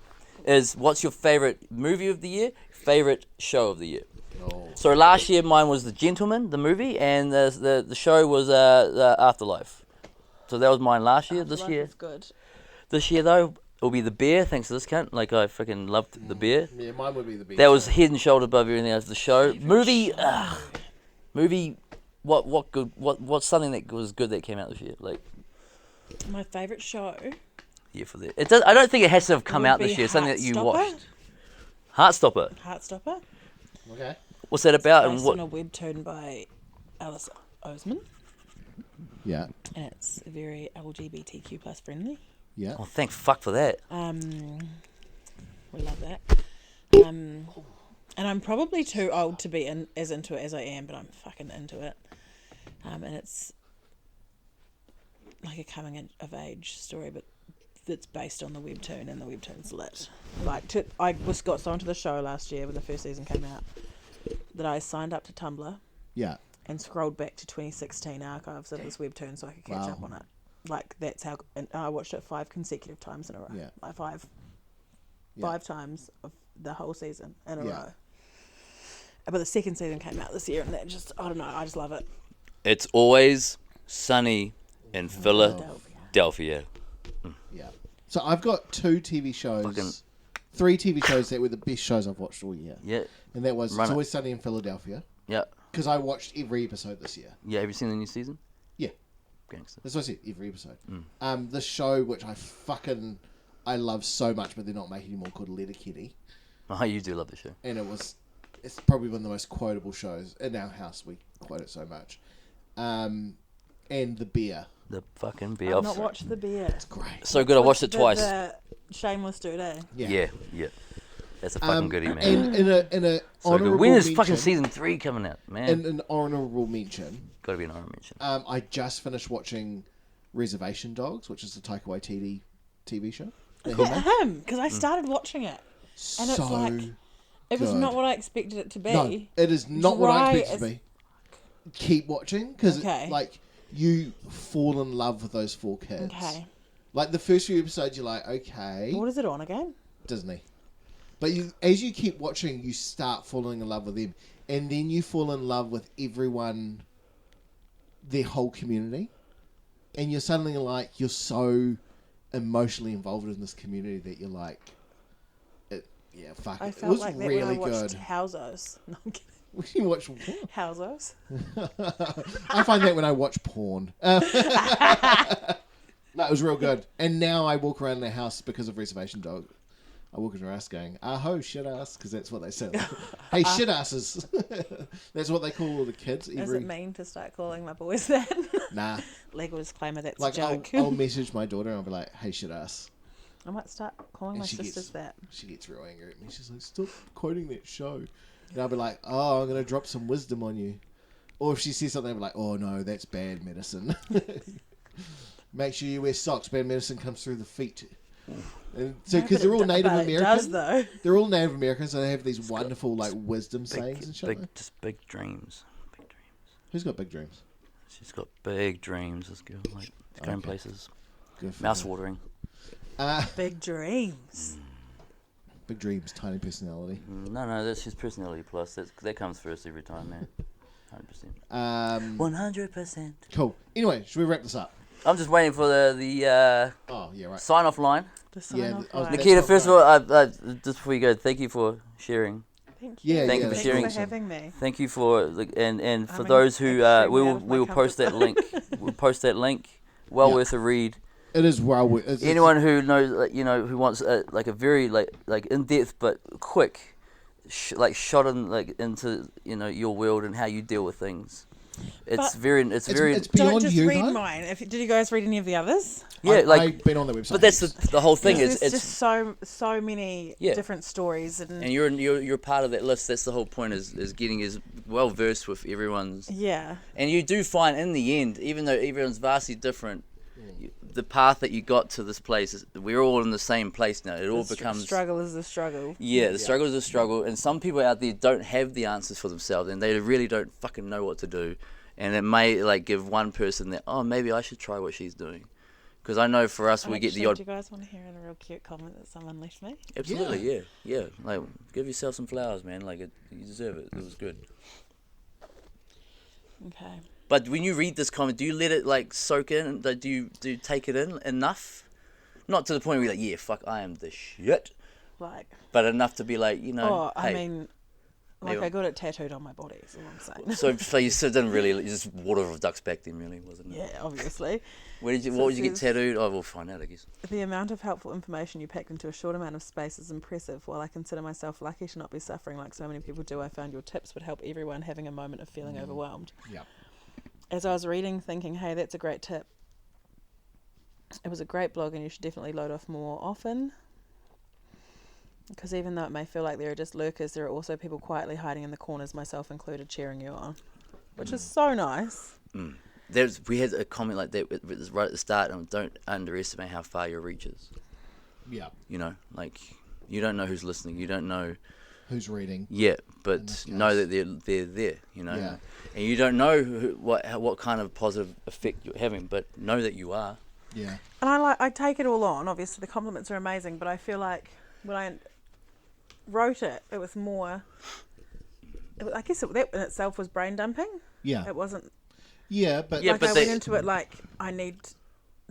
Is what's your favourite movie of the year? Favourite show of the year? Oh. So last year mine was The Gentleman, the movie, and the show was the Afterlife. So that was mine last year. Afterlife is good. This year though, it'll be The Bear. Thanks to this cunt. Like I freaking loved The Bear. Yeah, mine would be The Bear. That was head and shoulder above everything else. The show, movie. What good? What's something that was good that came out this year? Like My favourite show. yeah, for that. It does. I don't think it has to have come would out be this year. Something that you Heartstopper. watched. Heartstopper. Okay. What's that about? And Based what? on a webtoon by Alice Oseman, Yeah. and it's very LGBTQ plus friendly. Yeah. Oh, thank fuck for that. We love that. And I'm probably too old to be as into it as I am, but I'm fucking into it. And it's like a coming of age story, but that's based on the webtoon, and the webtoon's lit. I got so into the show last year when the first season came out that I signed up to Tumblr Yeah. and scrolled back to 2016 archives of this webtoon so I could catch up on it. Like that's how, and I watched it 5 consecutive times in a row. Yeah. Like five times of the whole season in a row. But the second season came out this year, and that just, I don't know, I just love it. It's always sunny in Philadelphia. Yeah. So I've got 2 TV shows, 3 TV shows that were the best shows I've watched all year. Yeah. And that was Run It's it. Always Sunny in Philadelphia. Yeah. Because I watched every episode this year. Yeah. Have you seen the new season? Yeah. Gangster. That's what I said, every episode. The show which I love so much, but they're not making anymore, called Letterkenny. Oh, you do love the show. And it's probably one of the most quotable shows in our house. We quote it so much. And The Bear. The fucking bear. I've not watched The Bear. It's great. So good. I watched it twice. The shameless dude, eh? Yeah. That's a fucking goodie, man. And in a So honourable good. When is mention, fucking season 3 coming out, man? in an honourable mention, Gotta be an honorable mention. I just finished watching Reservation Dogs, which is the Taika Waititi TV show. Him, because I started watching it. And it's like, it was good. not what I expected it to be. No, it is not what I Dry expected it to be. Keep watching, because Okay. you fall in love with those 4 kids. Okay. Like the first few episodes, you're like, okay, What is it on again? Disney. But as you keep watching, you start falling in love with them, and then you fall in love with everyone, their whole community, and you're suddenly like, you're so emotionally involved in this community that you're like, yeah, fuck I it. It felt was like that really when I watched good. Housos. No, I'm kidding. You watch what? Housos. I find that when I watch porn. No, it was real good. And now I walk around the house because of Reservation Dog. I walk in her house going, ho, shit ass, because that's what they say. Hey, shit asses. That's what they call all the kids. Is it mean to start calling my boys that? Nah. Legal disclaimer, that's Like, a joke. I'll message my daughter and I'll be like, hey, shit ass. I might start calling And my she sisters that. She gets real angry at me. She's like, stop quoting that show. And I'll be like, oh, I'm going to drop some wisdom on you. Or if she says something, I'll be like, oh, no, that's bad medicine. Make sure you wear socks. Bad medicine comes through the feet. And so, because they're all Native American. It does, though. They're all Native Americans, so they have these wonderful, wisdom sayings and shit. Just big dreams. Big dreams. Who's got big dreams? She's got big dreams, this girl. Like, going places. Good for Mouse her. watering. Big dreams. Big dreams, tiny personality. No, that's his personality plus. That comes first every time, man. 100%. 100%. Cool. Anyway, should we wrap this up? I'm just waiting for the Oh, yeah, right. sign-off line. The sign Yeah, off I was line. That's Naketa, not first of all, just before you go, thank you for sharing. Thank you. Yeah, Thank you for that's sharing. Thanks for awesome. having me. Thank you for and for I'm those who extremely we out of my will post comfort that link. We'll post that link. Well Yeah. worth a read. It is well. Anyone who knows, who wants a very like in depth but quick, shot in into your world and how you deal with things. It's But- very It's Don't beyond just you, read though. mine. Did you guys read any of the others? yeah, I've been on the website. but that's the whole thing is There's it's just so many Yeah. different stories and you're part of that list. That's the whole point is getting as well versed with everyone's. yeah. And you do find in the end, even though everyone's vastly different, the path that you got to this place is we're all in the same place now. It all becomes struggle is the struggle. yeah, the struggle is a struggle, and some people out there don't have the answers for themselves, and they really don't fucking know what to do. And it may give one person that maybe I should try what she's doing, Because I know for us, we get the Do odd. you guys want to hear a real cute comment that someone left me? Absolutely, yeah. Like, give yourself some flowers, man. Like, you deserve it. It was good. Okay. But when you read this comment, do you let it like soak in? Like, do you take it in enough? Not to the point where you're like, yeah, fuck, I am the shit. Like. But enough to be like, you know. Oh, hey, I mean, like I got it tattooed on my body. Is all I'm saying. So you didn't really, you just water of ducks back then, really, wasn't it? Yeah, obviously. What did you get tattooed? Oh, we'll find out, I guess. The amount of helpful information you packed into a short amount of space is impressive. While I consider myself lucky to not be suffering like so many people do, I found your tips would help everyone having a moment of feeling overwhelmed. Yeah. As I was reading, thinking, hey, that's a great tip. It was a great blog and you should definitely load off more often. Because even though it may feel like there are just lurkers, there are also people quietly hiding in the corners, myself included, cheering you on. Which is so nice. We had a comment like that right at the start, and don't underestimate how far your reach is. Yeah. You know, like, you don't know who's listening. You don't know who's reading. Yeah, but know that they're there, you know. Yeah. And you don't know what kind of positive effect you're having, but know that you are. Yeah. And I take it all on. Obviously, the compliments are amazing, but I feel like when I wrote it, it was more. I guess that in itself was brain dumping. Yeah. It wasn't. Yeah, but I went into it like I need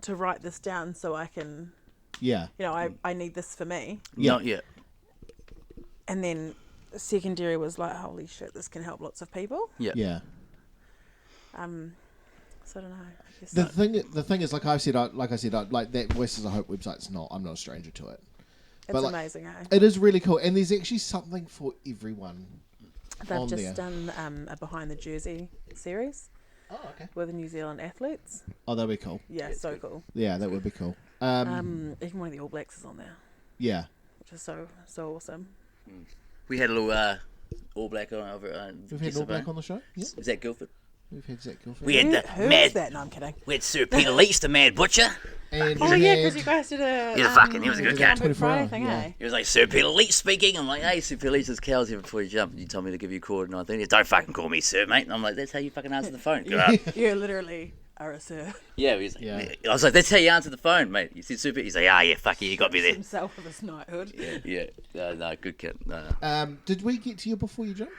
to write this down so I can. Yeah. You know, I need this for me. Yeah. Yeah. And then secondary was like, holy shit, this can help lots of people. Yeah. Yeah. So I don't know. I guess The thing is, like I said, like that Voices of Hope website's not. I'm not a stranger to it. It's but, amazing, eh? It is really cool, and there's actually something for everyone. They've just done a Behind the Jersey series. Oh, okay. With the New Zealand athletes. Oh, that'd be cool. Yeah, so cool. Yeah, that would be cool. Even one of the All Blacks is on there. Yeah. Which is so awesome. We had a little All Black on over. We've had an All Black on the show. Yeah. Is that Guildford? We've had Zach Guilford. We had the Who mad. is that? No, I'm kidding. We had Sir Peter Leach, the Mad Butcher. And Oh yeah, because you guys did a. He was a good cat. Good Friday 24 thing, yeah. eh? He was like, Sir Peter Leach speaking. I'm like, hey, Sir Peter Leach, there's cows here before you jump. And you told me to give you a call at 9:30. Don't fucking call me sir, mate. And I'm like, that's how you fucking answer the phone. Go up. You literally are a sir. Yeah, he's like, Yeah. I was like, that's how you answer the phone, mate. You said Sir Peter. He's like, yeah, fuck you got me there. Himself with his knighthood. Yeah. No, good kid. No. did we get to you before you jumped?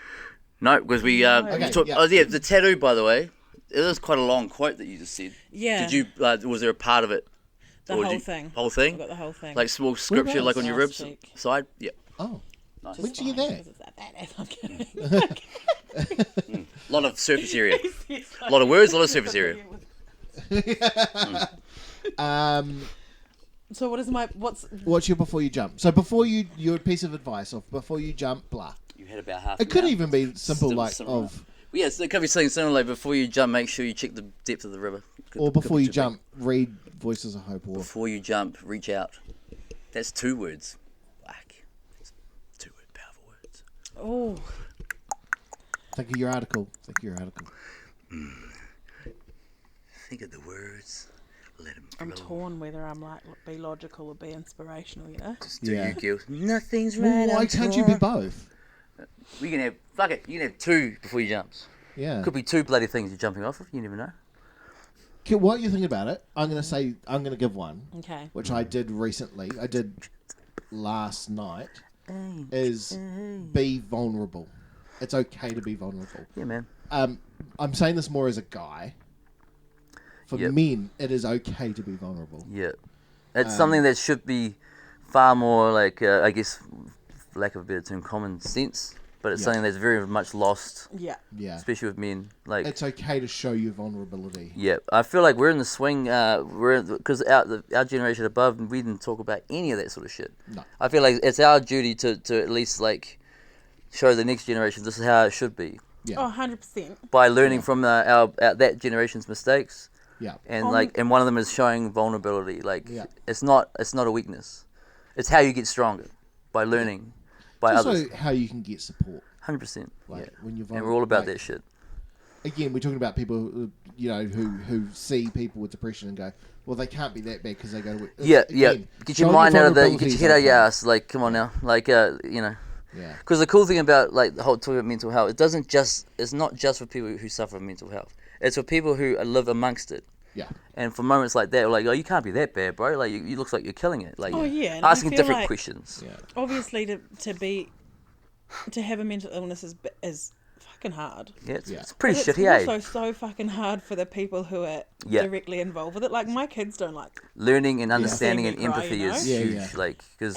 No, because we Okay, talked. yeah. Oh yeah, the tattoo, by the way. It was quite a long quote that you just said. Yeah. Did you? Was there a part of it? The or whole did you- thing. Whole I thing. got the whole thing. Like small scripture, like on your ribs Last week. side. Yeah. Oh. Nice. When did you get that? Because it's that badass. I'm kidding. A lot of surface area. A lot of words, a lot of surface area. So what is What's your before you jump? So before your piece of advice of before you jump, blah. You had about half. It could even be simple like Similar. of, Yeah, so it could be something similar. Like before you jump, make sure you check the depth of the river. or before be you too jump, read Voices of Hope. big. Or Before you jump, reach out. That's 2 words. Whack. It's 2 powerful words. Oh, think of your article. Think of the words. Let them flow. I'm torn whether I'm like be logical or be inspirational. You know. Just do Yeah. you, Gil. Nothing's Well, right. why I'm can't you torn. be both? We can have. Fuck it. You can have 2 before you jumps. Yeah. Could be 2 bloody things you're jumping off of. You never know. Okay, what you think about it? I'm gonna give one, Okay. which I did recently. I did last night. Is be vulnerable. It's okay to be vulnerable. Yeah, man. I'm saying this more as a guy. For Yep. men, it is okay to be vulnerable. Yeah. It's something that should be far more like, I guess, for lack of a better term, common sense. But it's Yeah. something that's very much lost, Yeah. Yeah. especially with men. Like, It's okay to show your vulnerability. yeah, I feel like we're in the swing. Because our generation above, we didn't talk about any of that sort of shit. No. I feel like it's our duty to at least like show the next generation this is how it should be Yeah. Oh, 100%. by learning from our that generation's mistakes. Yeah. And and one of them is showing vulnerability. Like Yeah. it's not a weakness. It's how you get stronger by learning by It's others. also how you can get support. 100%. Like Yeah. when you're And we're all about like, that shit. Again, we're talking about people who see people with depression and go, well, they can't be that bad because they go to Yeah, yeah. again, Get your showing mind out of the. vulnerability Get your is head out of your okay. ass. Like, come on now. Like, you know. Yeah. Because the cool thing about like the whole talking about mental health, it's not just for people who suffer from mental health. It's for people who live amongst it. Yeah. And for moments like that, we're like, oh, you can't be that bad, bro. Like, you looks like you're killing it. Like, Oh, yeah, and I asking feel different like- questions. Yeah. Obviously, to have a mental illness is fucking hard. Yeah, it's Yeah. pretty But shitty, it's eh? also so fucking hard for the people who are Yeah. directly involved with it. Like, my kids don't like, Learning and understanding Seeing and me cry, empathy you know? is Yeah, huge. yeah. Like, because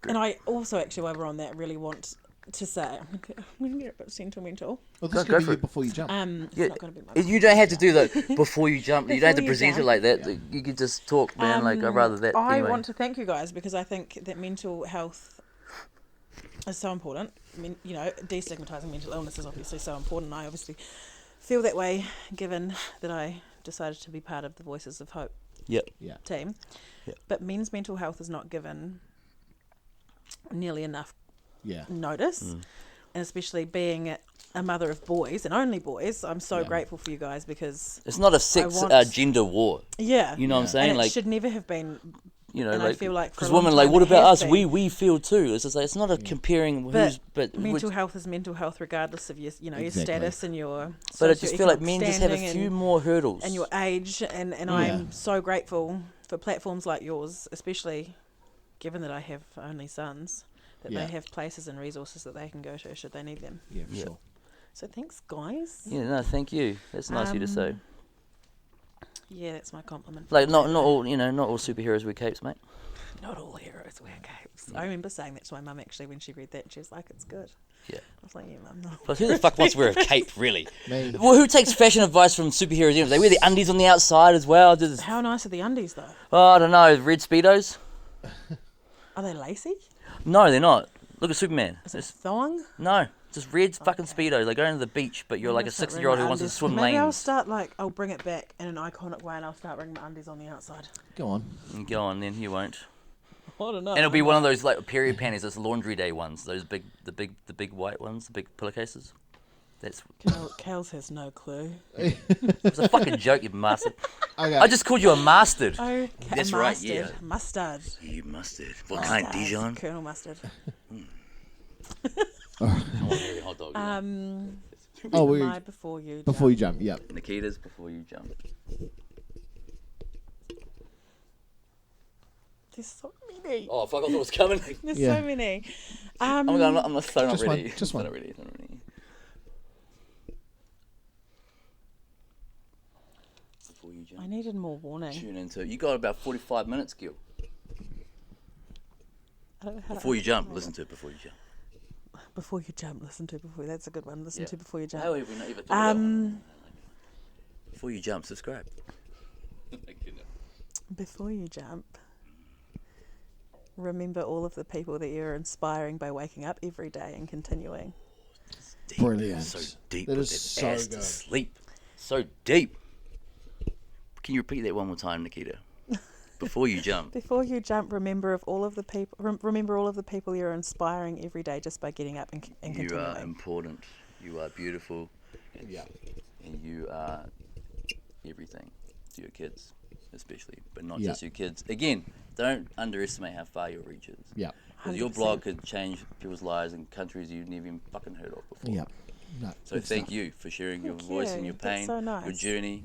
and I also actually, while we're on that, really want to say, I'm going to get a bit sentimental. Well, this Go could be for you it. before you jump. It's yeah, not going to be my you don't have to do that before you jump. You don't have to Before you present it jump. like that. Yeah. You could just talk, man. Like, I'd rather that. I anyway. want to thank you guys because I think that mental health is so important. I mean, destigmatizing mental illness is obviously so important. I obviously feel that way given that I decided to be part of the Voices of Hope Yep. Yeah. team. Yep. But men's mental health is not given nearly enough Yeah. notice. And especially being a mother of boys and only boys, I'm so Yeah. grateful for you guys because, It's not a sex want- gender war. yeah. You know what I'm Yeah. saying? And it like, should never have been. you know, and I like, feel like for a because long women like, time what it about has us? been. We feel too. It's just like, it's not a comparing who's, but Mental health is mental health regardless of your, your Exactly. status and your. But I just feel like socioeconomic men just have a standing few and- more hurdles. and your age, and Yeah. I'm so grateful for platforms like yours, especially given that I have only sons, that Yeah. they have places and resources that they can go to should they need them. Yeah, for Yeah. sure. So thanks, guys. Yeah, no, thank you. That's nice of you to say. Yeah, that's my compliment. Like, not all superheroes wear capes, mate. Not all heroes wear capes. I remember saying that to my mum actually when she read that. She was like, "It's good." Yeah. I was like, "Yeah, mum." No. But who the fuck wants to wear a cape, really? Me. Well, who takes fashion advice from superheroes? You know, they wear the undies on the outside as well. Do this- How nice are the undies though? Oh, I don't know. Red Speedos? Are they lacy? No, they're not. Look at Superman. Is it It's- thong? no, just red fucking Speedos. They go into the beach, but you're like a I'll start 60-year-old who wearing wants to undies. swim Maybe I'll lanes. start I'll bring it back in an iconic way, and I'll start wearing my undies on the outside. Go on. Go on, then you won't. I don't know. And it'll be one of those like period panties, those laundry day ones, those the big white ones, the big pillowcases. That's Kels has no clue. it's a fucking joke, you bastard. Okay. I just called you a mustard. Oh, That's right, yeah. Mustard. You mustard. What kind? Dijon? Colonel Mustard. Hot dog. Oh, we My before you. before you jump. Yep. Naketa's before you jump. There's so many. Oh fuck! I thought it was coming. There's Yeah. so many. I'm not so not Just ready. one, just one. Not ready. Not ready. Before you jump. I needed more warning. Tune into it. You got about 45 minutes, Gil. I don't know how Before you jump, listen to it before you jump. Before you jump, listen to before. That's a good one. Listen Yeah. to before you jump. How have we not even thought about one? Um, Before you jump, subscribe. before you jump, remember all of the people that you're inspiring by waking up every day and continuing. Deep. Brilliant. So deep. That Put is that so ass good. to sleep. So deep. Can you repeat that one more time, Naketa? Before you jump. Before you jump, remember all of the people you're inspiring every day just by getting up and You continuing. are important. You are beautiful. Yeah. And you are everything to your kids, especially, but not Yeah. just your kids. Again, don't underestimate how far your reach is. Yeah. Because your blog could change people's lives in countries you've never even fucking heard of before. Yeah. No, So good thank stuff. you for sharing your Thank voice you. and your That's pain, so your nice. journey,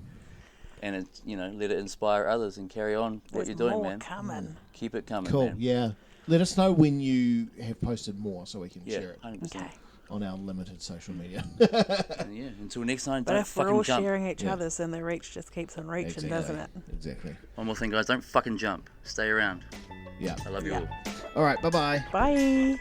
and it, let it inspire others and carry on what There's you're doing, more man. coming. Keep it coming, Cool. man. Yeah. Let us know when you have posted more so we can Yeah, share it 100%. Okay. on our limited social media. And yeah, until next time, But don't if we're fucking all jump. sharing each Yeah. other's, then the reach just keeps on reaching, doesn't it? Exactly. One more thing, guys, don't fucking jump. Stay around. Yeah. I love you Yeah. all. All right. Bye-bye. Bye.